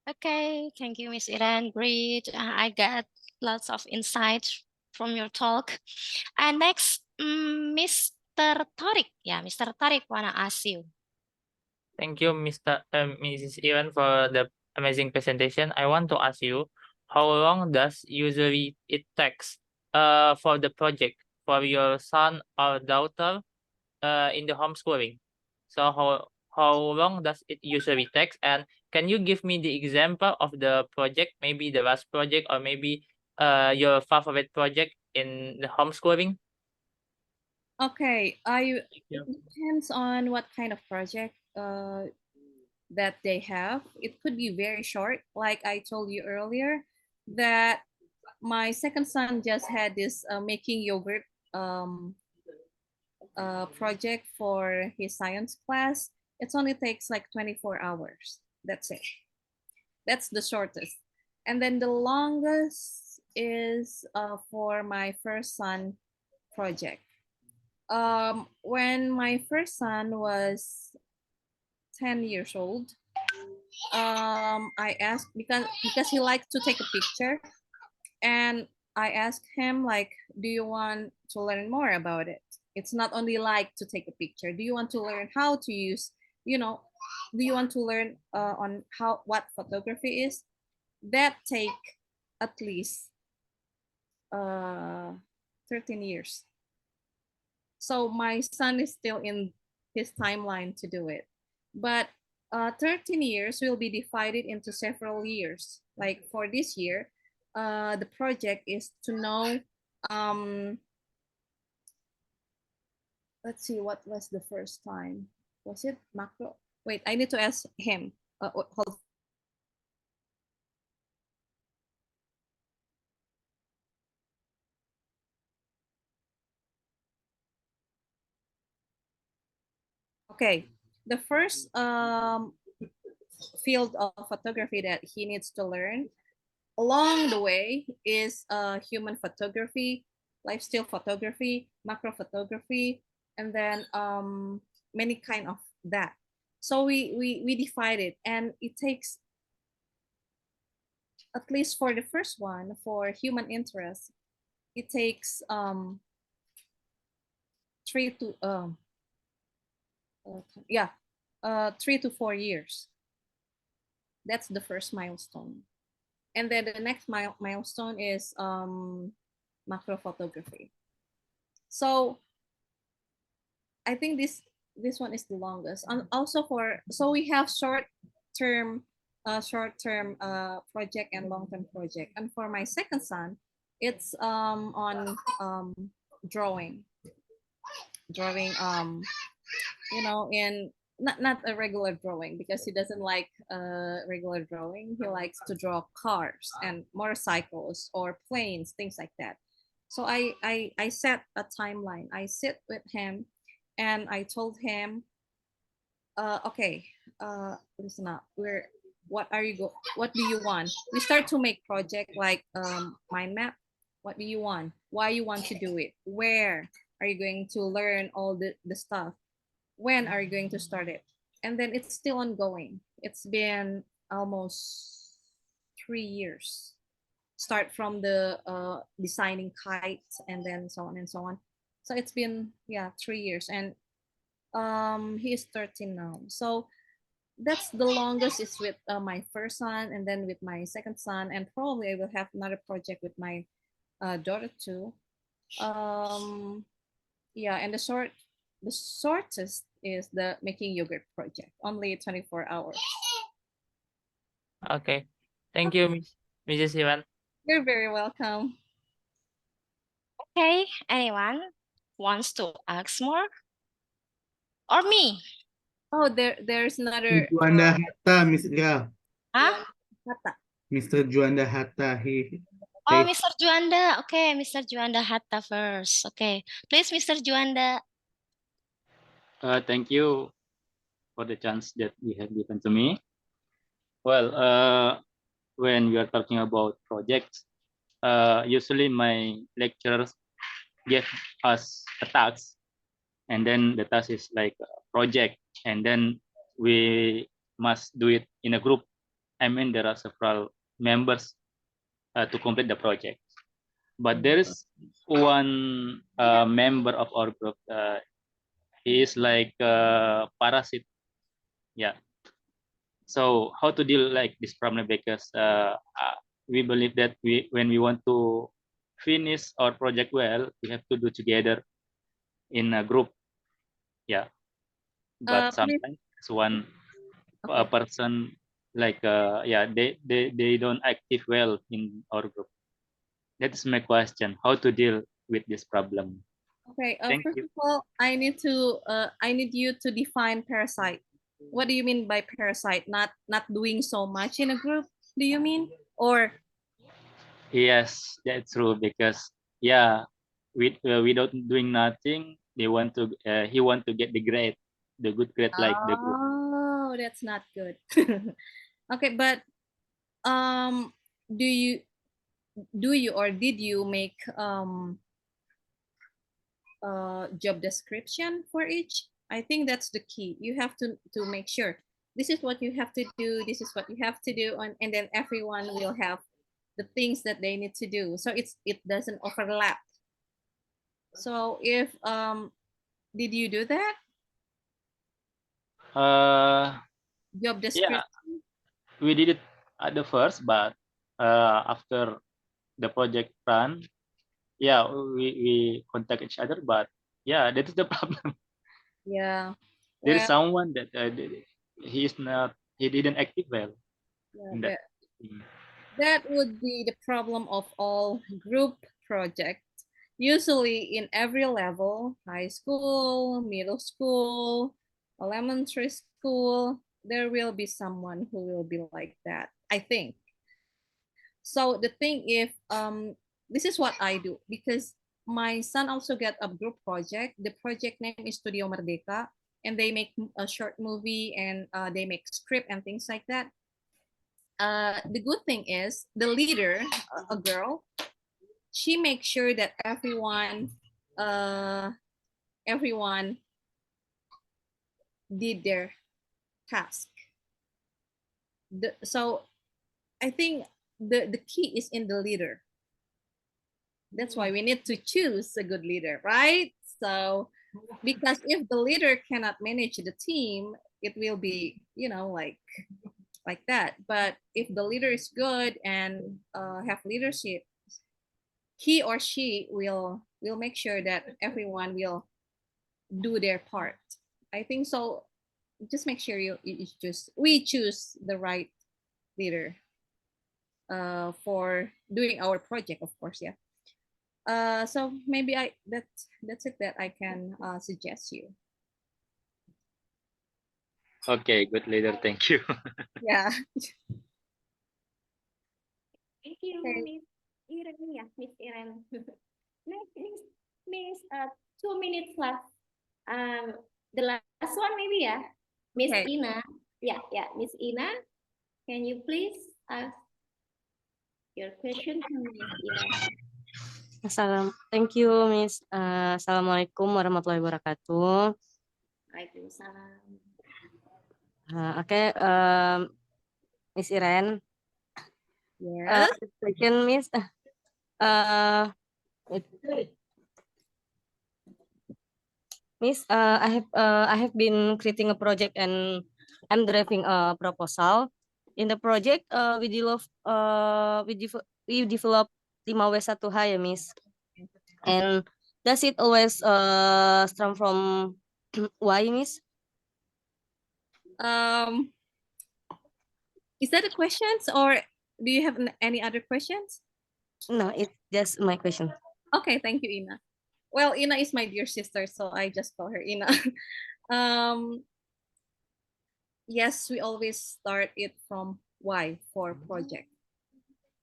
Okay, thank you, Miss Irene. Great. I got lots of insight from your talk. And next, Mr. Tariq. Yeah, Mr. Tariq wanna ask you. Thank you, Mrs. Irene, for the amazing presentation. I want to ask you, how long does usually it takes for the project for your son or daughter in the homeschooling? So how long does it usually takes? And can you give me the example of the project, maybe the last project or maybe your favorite project in the homeschooling? Okay, Thank it you. depends on what kind of project that they have. It could be very short, like I told you earlier, that my second son just had this making yogurt project for his science class. It only takes like 24 hours. That's it. That's the shortest. And then the longest is for my first son project. When my first son was 10 years old, I asked, because he liked to take a picture, and I asked him, like, do you want to learn more about it? It's not only like to take a picture. Do you want to learn how to use, do you want to learn on what photography is? That take at least 13 years. So my son is still in his timeline to do it. But 13 years will be divided into several years. Like for this year, the project is to know, let's see, what was the first time? Was it macro? Wait, I need to ask him. Hold. Okay, the first field of photography that he needs to learn along the way is human photography, lifestyle photography, macro photography, and then many kind of that. So we divide it, and it takes, at least for the first one, for human interest, it takes 3 to 4 years. That's the first milestone. And then the next milestone is macro photography. So I think this one is the longest. And also so we have short-term project and long-term project. And for my second son, it's on drawing, in not a regular drawing, because he doesn't like regular drawing. He likes to draw cars and motorcycles or planes, things like that. So I set a timeline. I sit with him and I told him, okay, listen up. What do you want? We start to make project like mind map. What do you want? Why you want to do it? Where are you going to learn all the stuff? When are you going to start it? And then it's still ongoing. It's been almost 3 years. Start from the designing kites and then so on and so on. So it's been 3 years, and He is 13 now. So that's the longest is with my first son, and then with my second son, and probably I will have another project with my daughter too. Yeah, and the shortest is the making yogurt project, only 24 hours. Okay. Thank you, Mrs. Iran. You're very welcome. Okay, anyone wants to ask more? Or me? Oh, there's another Juanda Hatta, Miss Ira. Huh? Hatta. Mr. Juanda Hatta, Oh, they- Mr. Juanda. Okay, Mr. Juanda Hatta first. Okay, please, Mr. Juanda. Thank you for the chance that you have given to me. Well, when we are talking about projects, usually my lecturers give us a task, and then the task is like a project, and then we must do it in a group. I mean, there are several members to complete the project. But there is one member of our group. He is like a parasite. Yeah. So how to deal like this problem? Because we believe that when we want to finish our project well, we have to do together in a group. Yeah. But sometimes one Okay. person like yeah, they don't active well in our group. That is my question: how to deal with this problem? Okay. Thank First you. of all, I need you to define parasite. What do you mean by parasite? Not doing so much in a group? Do you mean? Or Yes, that's true. Because yeah, without doing nothing, they want to he want to get the grade, the good grade like the group. oh, that's not good. Okay, but do you or did you make job description for each? I think that's the key. You have to make sure this is what you have to do, this is what you have to do, and then everyone will have the things that they need to do, so it doesn't overlap. So if did you do that Uh, job yeah, description? we did it at the first, but after the project run, yeah, we contact each other, but yeah, that is the problem. Yeah, There is well, someone that he didn't active well yeah, in that team. that would be the problem of all group projects. Usually in every level, high school, middle school, elementary school, there will be someone who will be like that, I think. So the thing, if this is what I do, because my son also get a group project. The project name is Studio Merdeka, and they make a short movie, and they make script and things like that. The good thing is the leader, a girl, she makes sure that everyone did their task. So I think the key is in the leader. That's why we need to choose a good leader, right? So because if the leader cannot manage the team, it will be, like that. But if the leader is good and have leadership, he or she will make sure that everyone will do their part. I think so. Just make sure we choose the right leader for doing our project, of course. Yeah. So maybe that's it that I can suggest you. Okay, good leader. Thank you. Yeah. Thank you, Okay. Miss Irene. Yeah, Miss Irene. Miss, 2 minutes left. The last one maybe ya, Miss Okay. Ina. Yeah, Miss Ina. Can you please ask your question to Miss Ina? Thank you, Miss. Assalamualaikum warahmatullahi wabarakatuh. Waalaikumsalam. Okay, Miss Irene. Yes. Question, Miss. Miss, I have been creating a project and I'm driving a proposal. In the project, we develop 5W1H ya, Miss. And does it always stem from why, Miss? Is that a questions or do you have any other questions? No, it's just my question. Okay, thank you, Ina. Well, Ina is my dear sister, so I just call her Ina. Yes, we always start it from why for project,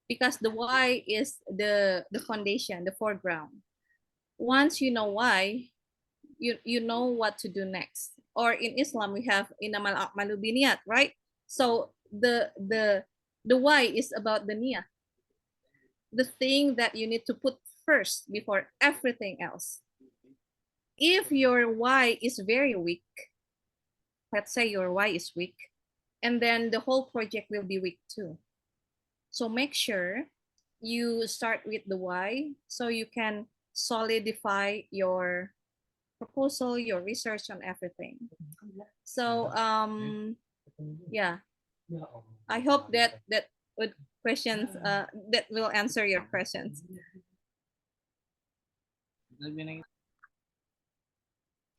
because the why is the foundation, the foreground. Once you know why, you know what to do next. Or in Islam, we have inamal a'malu biniyat, right? So the why is about the niyah, the thing that you need to put first before everything else. If your why is very weak, let's say your why is weak, and then the whole project will be weak too. So make sure you start with the why so you can solidify your proposal, your research on everything. So yeah, I hope that would questions that will answer your questions.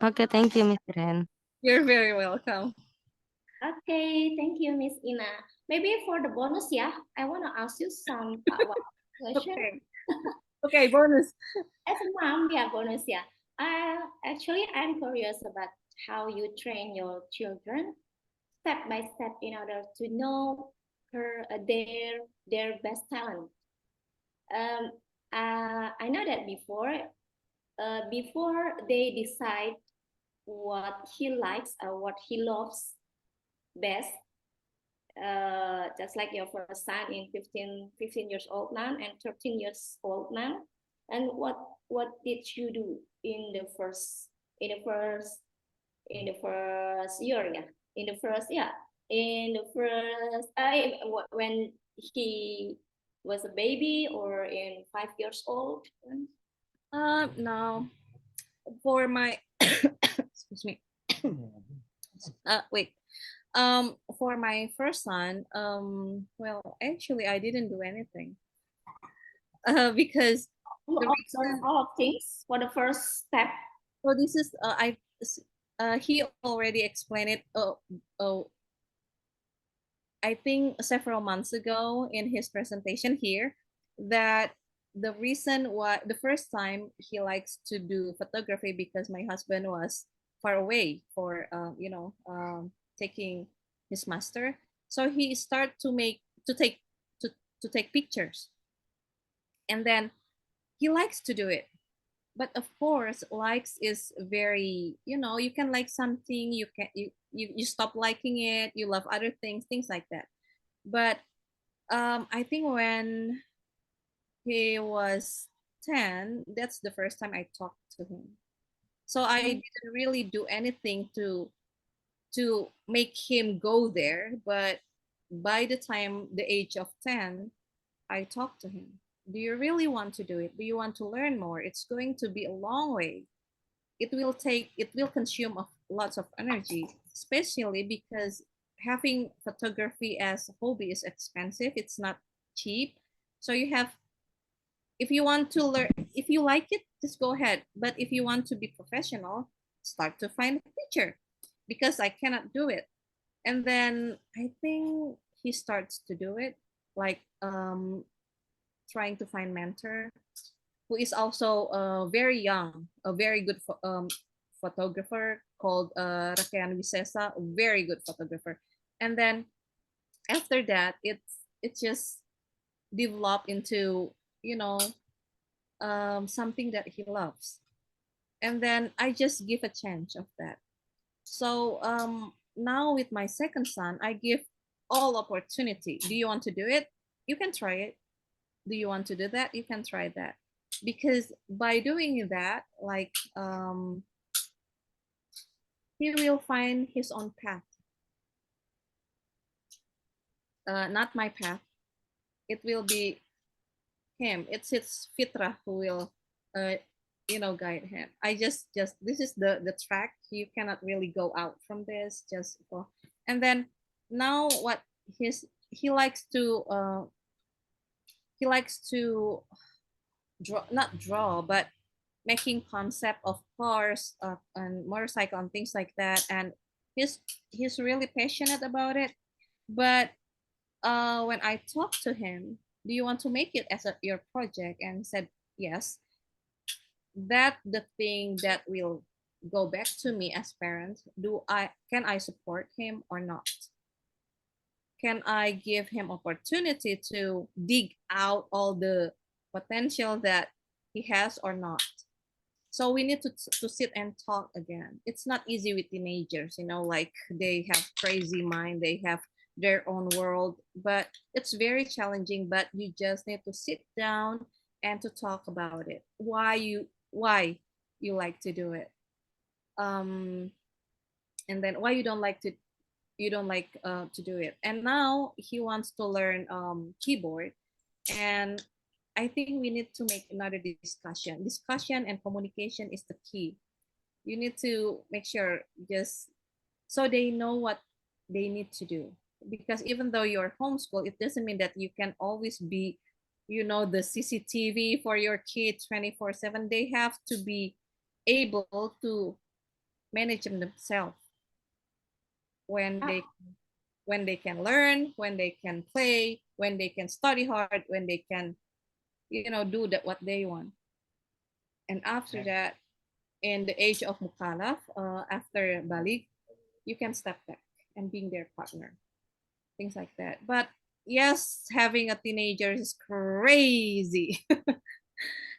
Okay, thank you, Miss Ren. You're very welcome. Okay, thank you, Miss Ina. Maybe for the bonus, yeah, I want to ask you some question. Okay. Okay, bonus. As a mom, yeah, bonus, yeah. Actually, I'm curious about how you train your children step by step in order to know their best talent. I know that before they decide what he likes or what he loves best, just like your first son in 15 years old now and 13 years old now. And what did you do in the first year? Yeah, when he was a baby or in 5 years old. No, for my excuse me. Wait. For my first son, well, actually, I didn't do anything. Because the reason, all of things for the first step. so this is he already explained it. I think several months ago in his presentation here, that the reason why the first time he likes to do photography because my husband was far away for taking his master, so he started to take pictures, and then he likes to do it. But of course, likes is very, you can like something, you stop liking it, you love other things like that. But I think when he was 10, that's the first time I talked to him. So I didn't really do anything to make him go there. But by the time the age of 10, I talked to him. Do you really want to do it? Do you want to learn more? It's going to be a long way. It will consume lots of energy, especially because having photography as a hobby is expensive. It's not cheap. So if you want to learn, if you like it, just go ahead. But if you want to be professional, start to find a teacher, because I cannot do it. And then I think he starts to do it, like trying to find mentor who is also very young, a very good photographer called Rakean Wisesa, a very good photographer. And then after that, it just developed into something that he loves. And then I just give a chance of that. So now with my second son, I give all opportunity. Do you want to do it? You can try it. Do you want to do that? You can try that. Because by doing that, like he will find his own path. Not my path. It will be him. It's his fitrah who will guide him. I just this is the track. You cannot really go out from this. Just go. And then now what he likes to not draw, but making concept of cars and motorcycle and things like that. And he's really passionate about it. But when I talked to him, do you want to make it as your project? And he said yes. That the thing that will go back to me as parents. Can I support him or not? Can I give him opportunity to dig out all the potential that he has or not? So we need to sit and talk again. It's not easy with teenagers, like they have crazy mind, they have their own world, but it's very challenging. But you just need to sit down and to talk about it. Why you like to do it, and then why you don't like to do it. And now he wants to learn keyboard, and I think we need to make another discussion. Discussion and communication is the key. You need to make sure just so they know what they need to do. Because even though you're homeschool, it doesn't mean that you can always be, the CCTV for your kids 24/7. They have to be able to manage them themselves. When they can learn, when they can play, when they can study hard, when they can do what they want. And after that, in the age of Mukallaf, after Balik, you can step back and being their partner, things like that. But yes, having a teenager is crazy.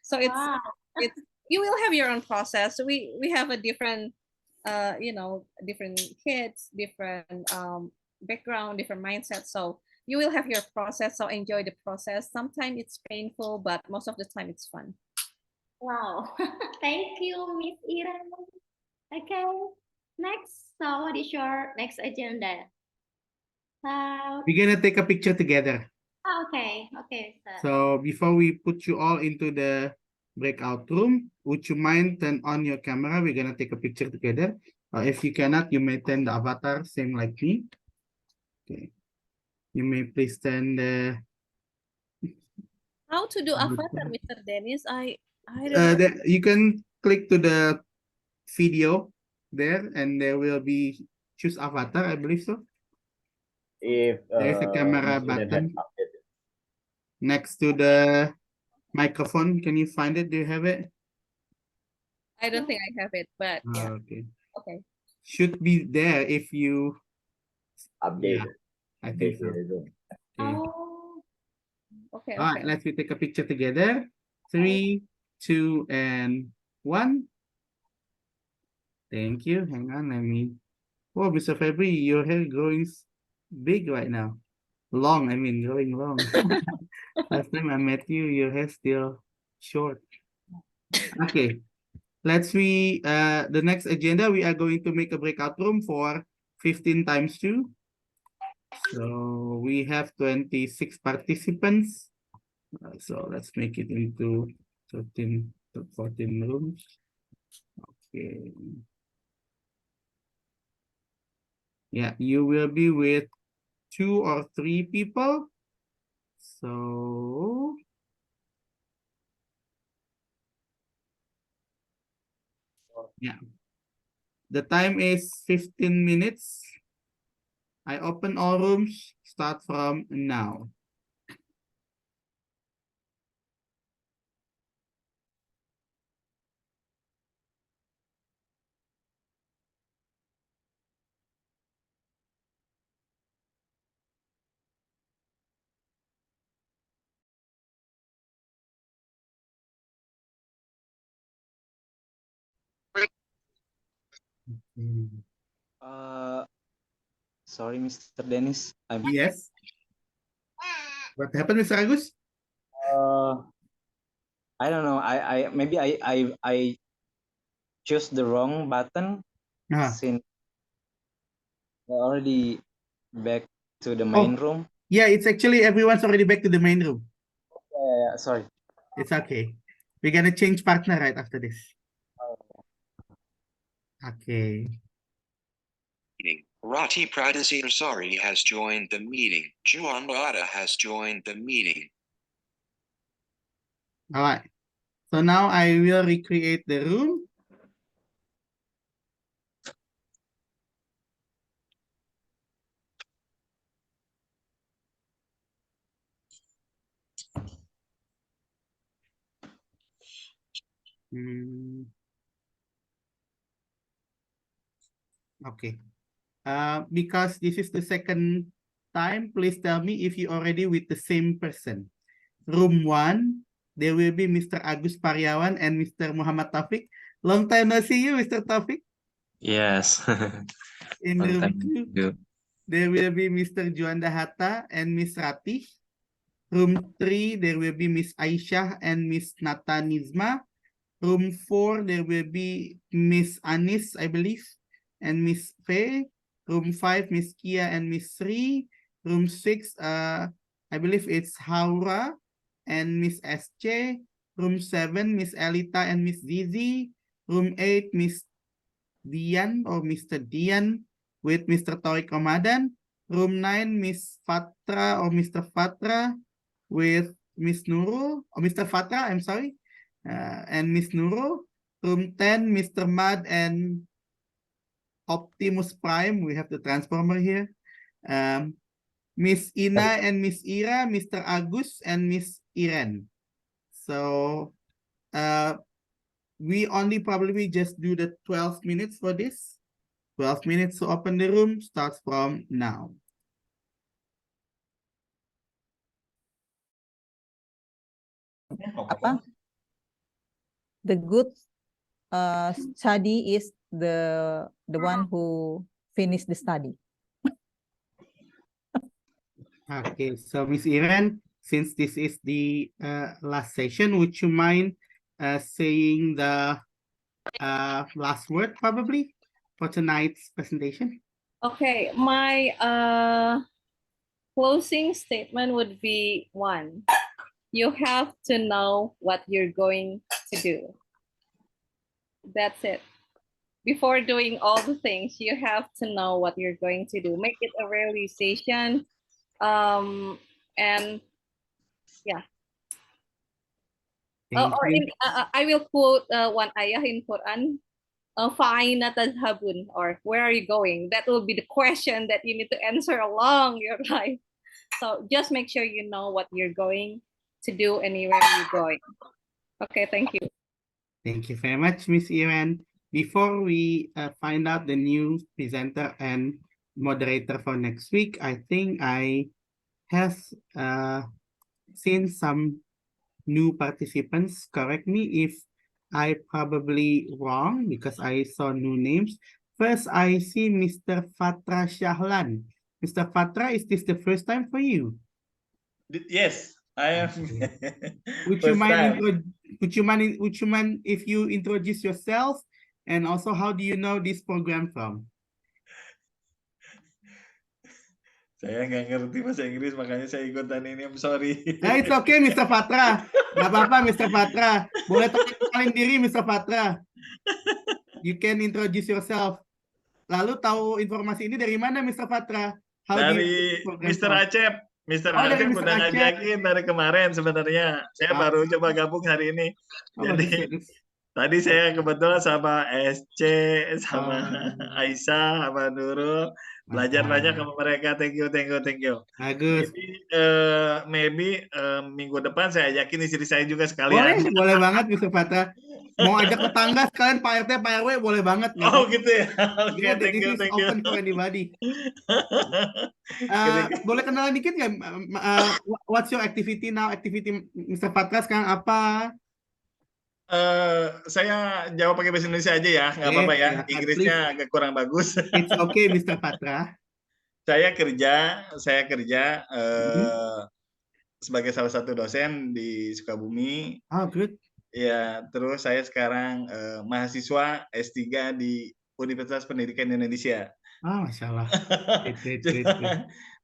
So it's you will have your own process. We have a different different kids, different background, different mindset. So you will have your process. So enjoy the process. Sometimes it's painful, but most of the time it's fun. Wow. Thank you, Miss Ira. Okay. Next. So what is your next agenda? We're gonna take a picture together. Okay. Okay. So before we put you all into the breakout room, would you mind turn on your camera? We're gonna take a picture together. If you cannot, you may turn the avatar, same like me. Okay. You may please turn the. How to do avatar, Mr. Dennis? I don't know. You can click to the video there, and there will be choose avatar. I believe so. If There's a camera Miss Eden button had updated. next to the microphone. Can you find it? Do you have it? I don't think I have it, but yeah. Okay. Okay. Should be there if you Update. Yeah, I think so. Okay. Oh. Okay. All right, let's take a picture together. 3, 2, and 1. Thank you. Hang on, let me. Oh, Mr. February, your hair growing big right now. Long, I mean, growing long. Last time I met you, your hair still short. Okay, the next agenda, we are going to make a breakout room for 15 times 2. So we have 26 participants. So let's make it into 13 to 14 rooms. Okay. Yeah, you will be with 2 or 3 people. So yeah, the time is 15 minutes. I open all rooms, start from now. Sorry, Mr. Dennis. Yes. What happened, Mr. Agus? I don't know. Maybe I chose the wrong button. Since I already back to the main room. Yeah, it's actually everyone's already back to the main room. Yeah, sorry. It's okay. We're gonna change partner right after this. Okay. Rati Pradesir Sari has joined the meeting. Juan Bada has joined the meeting. All right. So now I will recreate the room. Okay. Because this is the second time, please tell me if you already with the same person. Room 1, there will be Mr. Agus Pariawan and Mr. Muhammad Taufik. Long time no see you, Mr. Taufik. Yes. In Long room time 2, there will be Mr. Juanda Hatta and Miss Ratih. Room 3, there will be Miss Aisyah and Miss Natanizma. Room 4, there will be Miss Anis, I believe, and Miss Faye. Room 5, Miss Kia and Miss Sri. Room 6, I believe it's Haura and Miss SJ. Room 7, Miss Elita and Miss Zizi. Room 8, Miss Dian or Mr. Dian with Mr. Tariq Ramadan. Room 9, Miss Fatra or Mr. Fatra with Miss Nurul or Mr. Fatra, I'm sorry, and Miss Nurul. Room 10, Mr. Mad and Optimus Prime. We have the Transformer here. Miss Ina and Miss Ira, Mr. Agus and Miss Irene. So we only probably just do the 12 minutes for this. 12 minutes to open the room starts from now. Apa? The good study is the one who finished the study. Okay, so Miss Irene, since this is the last session, would you mind saying the last word probably for tonight's presentation? Okay, my closing statement would be 1. You have to know what you're going to do. That's it. Before doing all the things, you have to know what you're going to do. Make it a realization. And yeah. I will quote one ayah in Quran. Fa'aina tadhhabun, or where are you going? That will be the question that you need to answer along your life. So just make sure you know what you're going to do and where you're going. Okay, thank you. Thank you very much, Miss Irene. Before we find out the new presenter and moderator for next week, I think I have seen some new participants. Correct me if I probably wrong because I saw new names. First, I see Mr. Fatra Shahlan. Mr. Fatra, is this the first time for you? Yes, I am. Would you mind if you introduce yourself and also how do you know this program from? Saya nggak ngerti bahasa Inggris, makanya saya ikutan ini. I'm sorry. It's okay, Mr. Fatra. Nggak apa-apa, Mr. Fatra. Boleh kenalin diri, Mr. Fatra. You can introduce yourself. Lalu tahu informasi ini dari mana, Mr. Fatra? Dari Mr. Acep. Mr. Acep udah ngajakin dari kemarin sebenarnya. Saya baru coba gabung hari ini. Jadi tadi saya kebetulan sama SC, sama Aisyah, sama Nurul. Belajar banyak sama mereka. Thank you. Bagus. Maybe minggu depan saya ajakin istri saya juga sekalian. Boleh banget Mr. Fatra. Mau ajak tetangga sekalian Pak RT, Pak RW boleh banget. Oh gitu ya. Oke, thank you. Open for anybody. Boleh kenalan dikit nggak? What's your activity now? Activity Mr. Fatra sekarang apa? Saya jawab pakai bahasa Indonesia aja ya, nggak apa-apa ya. Inggrisnya agak kurang bagus. It's okay, Mr. Fatra. Saya kerja sebagai salah satu dosen di Sukabumi. Oh, good. Ya, terus saya sekarang mahasiswa S3 di Universitas Pendidikan Indonesia. Ah, Masya Allah.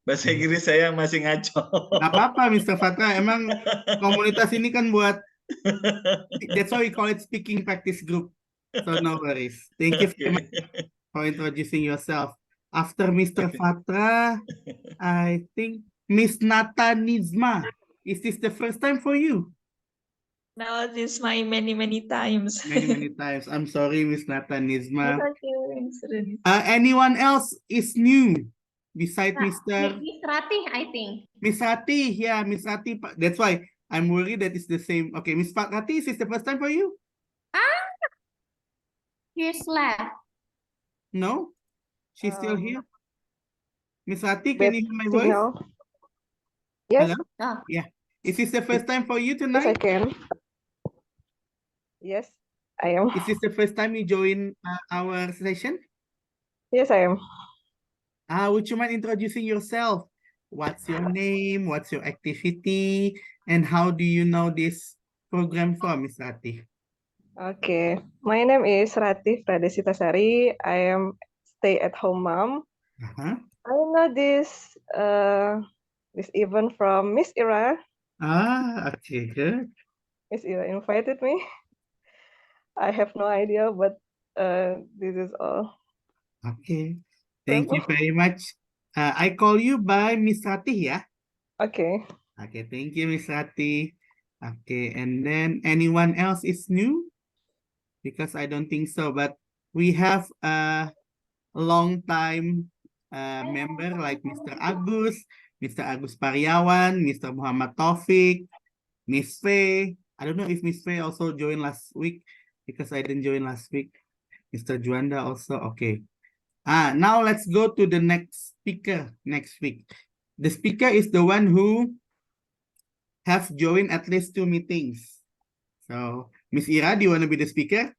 Bahasa Inggris saya masih ngaco. Nggak apa-apa, Mr. Fatra. Emang komunitas ini kan buat That's why we call it speaking practice group. So no worries. Thank you very much for introducing yourself. After Mr. Fatra, I think Miss Nata Nizma. Is this the first time for you? No, this is my many times. Many times. I'm sorry, Miss Nata Nizma. It's okay. Anyone else is new beside Mr. Miss Ratih, I think. Miss Rati? Yeah, Miss Rati. That's why I'm worried that it's the same. Okay, Miss Rati, is this the first time for you? Here's left. No? She's still here? Miss Rati, can you hear my voice? Yes. Hello? Oh. Yeah. Is this the first time for you Yes, I tonight? can. Yes, I am. Is this the first time you join our session? Yes, I am. Would you mind introducing yourself? What's your name? What's your activity? And how do you know this program from, Miss Rati? Okay, my name is Ratih Pradesitasari. I am stay-at-home mom. Uh-huh. I know this event from Miss Ira. Okay, good. Miss Ira invited me. I have no idea, but this is all. Okay. Thank you very much. I call you by Miss Rati, yeah? Okay. Okay, thank you, Miss Rati. Okay, and then anyone else is new? Because I don't think so, but we have a long time member like Mr. Agus, Mr. Agus Pariawan, Mr. Muhammad Taufik, Miss Faye. I don't know if Miss Faye also joined last week because I didn't join last week. Mr. Juanda also, okay. Now let's go to the next speaker next week. The speaker is the one who have joined at least 2 meetings. So, Miss Ira, do you want to be the speaker?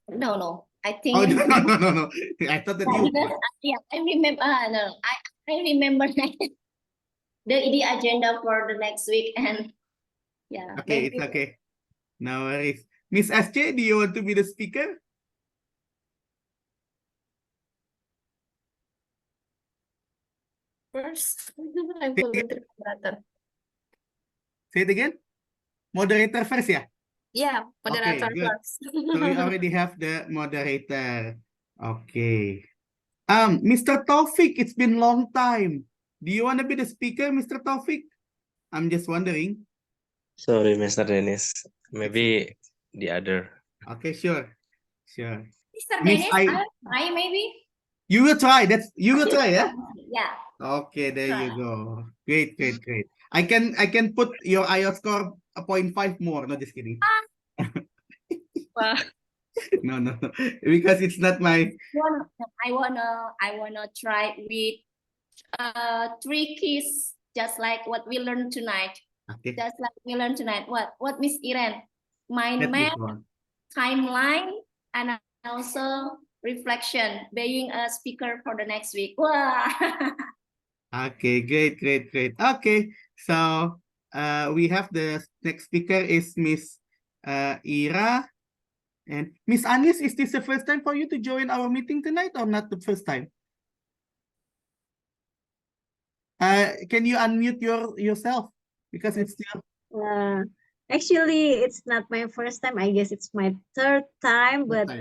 No. I think. Oh, no. I thought that you. Yeah, I remember. No, I remember the agenda for the next week, and yeah. Okay, it's okay. No worries. Miss SJ, do you want to be the speaker? First, I'm volunteer moderator. Say it again. Moderator first, yeah? Yeah, moderator Okay, good. first. So we already have the moderator. Okay. Mr. Taufik, it's been long time. Do you want to be the speaker, Mr. Taufik? I'm just wondering. Sorry, Mr. Dennis. Maybe the other. Okay, sure. Mr. Miss, Dennis, I'll try maybe. You will try. You will try, yeah? Yeah. Okay, there you go. Great. I can put your IELTS score a 0.5 more. No, just kidding. Wow. No. Because it's not my. I wanna try with 3 keys, just like what we learned tonight. Okay. Just like we learned tonight. What Miss Irene? Mind That's map, this one. timeline, and also reflection. Being a speaker for the next week. Wow. Okay, great. Okay, so we have the next speaker is Miss Ira. And Miss Anis, is this the first time for you to join our meeting tonight or not the first time? Can you unmute yourself? Because it's still... Actually, it's not my first time. I guess it's my 3rd time, but...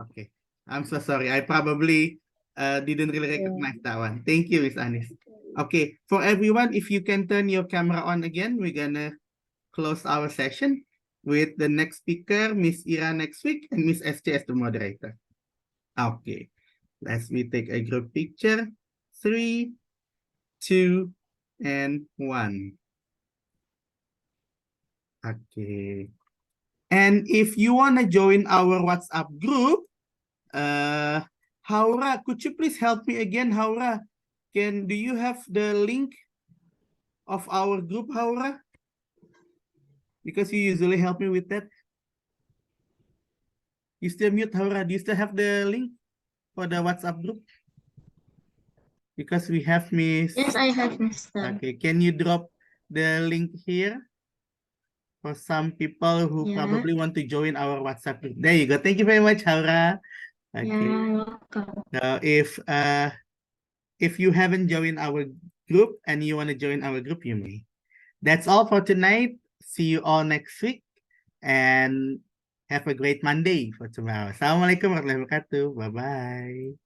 Okay, I'm so sorry. I probably didn't really recognize that one. Thank you, Miss Anis. Okay, for everyone, if you can turn your camera on again, we're gonna close our session with the next speaker, Miss Ira next week, and Miss SJ as the moderator. Okay, let me take a group picture. 3, 2, and 1. Okay. And if you want to join our WhatsApp group, Haura, could you please help me again, Haura? Do you have the link of our group, Haura? Because you usually help me with that. You still mute, Haura. Do you still have the link for the WhatsApp group? Because we have Miss... Yes, I have, Mr. Okay, can you drop the link here? For some people who probably want to join our WhatsApp group. There you go. Thank you very much, Haura. Okay. Yeah, welcome. So if you haven't joined our group and you want to join our group, you may. That's all for tonight. See you all next week and have a great Monday for tomorrow. Assalamualaikum warahmatullahi wabarakatuh. Bye-bye.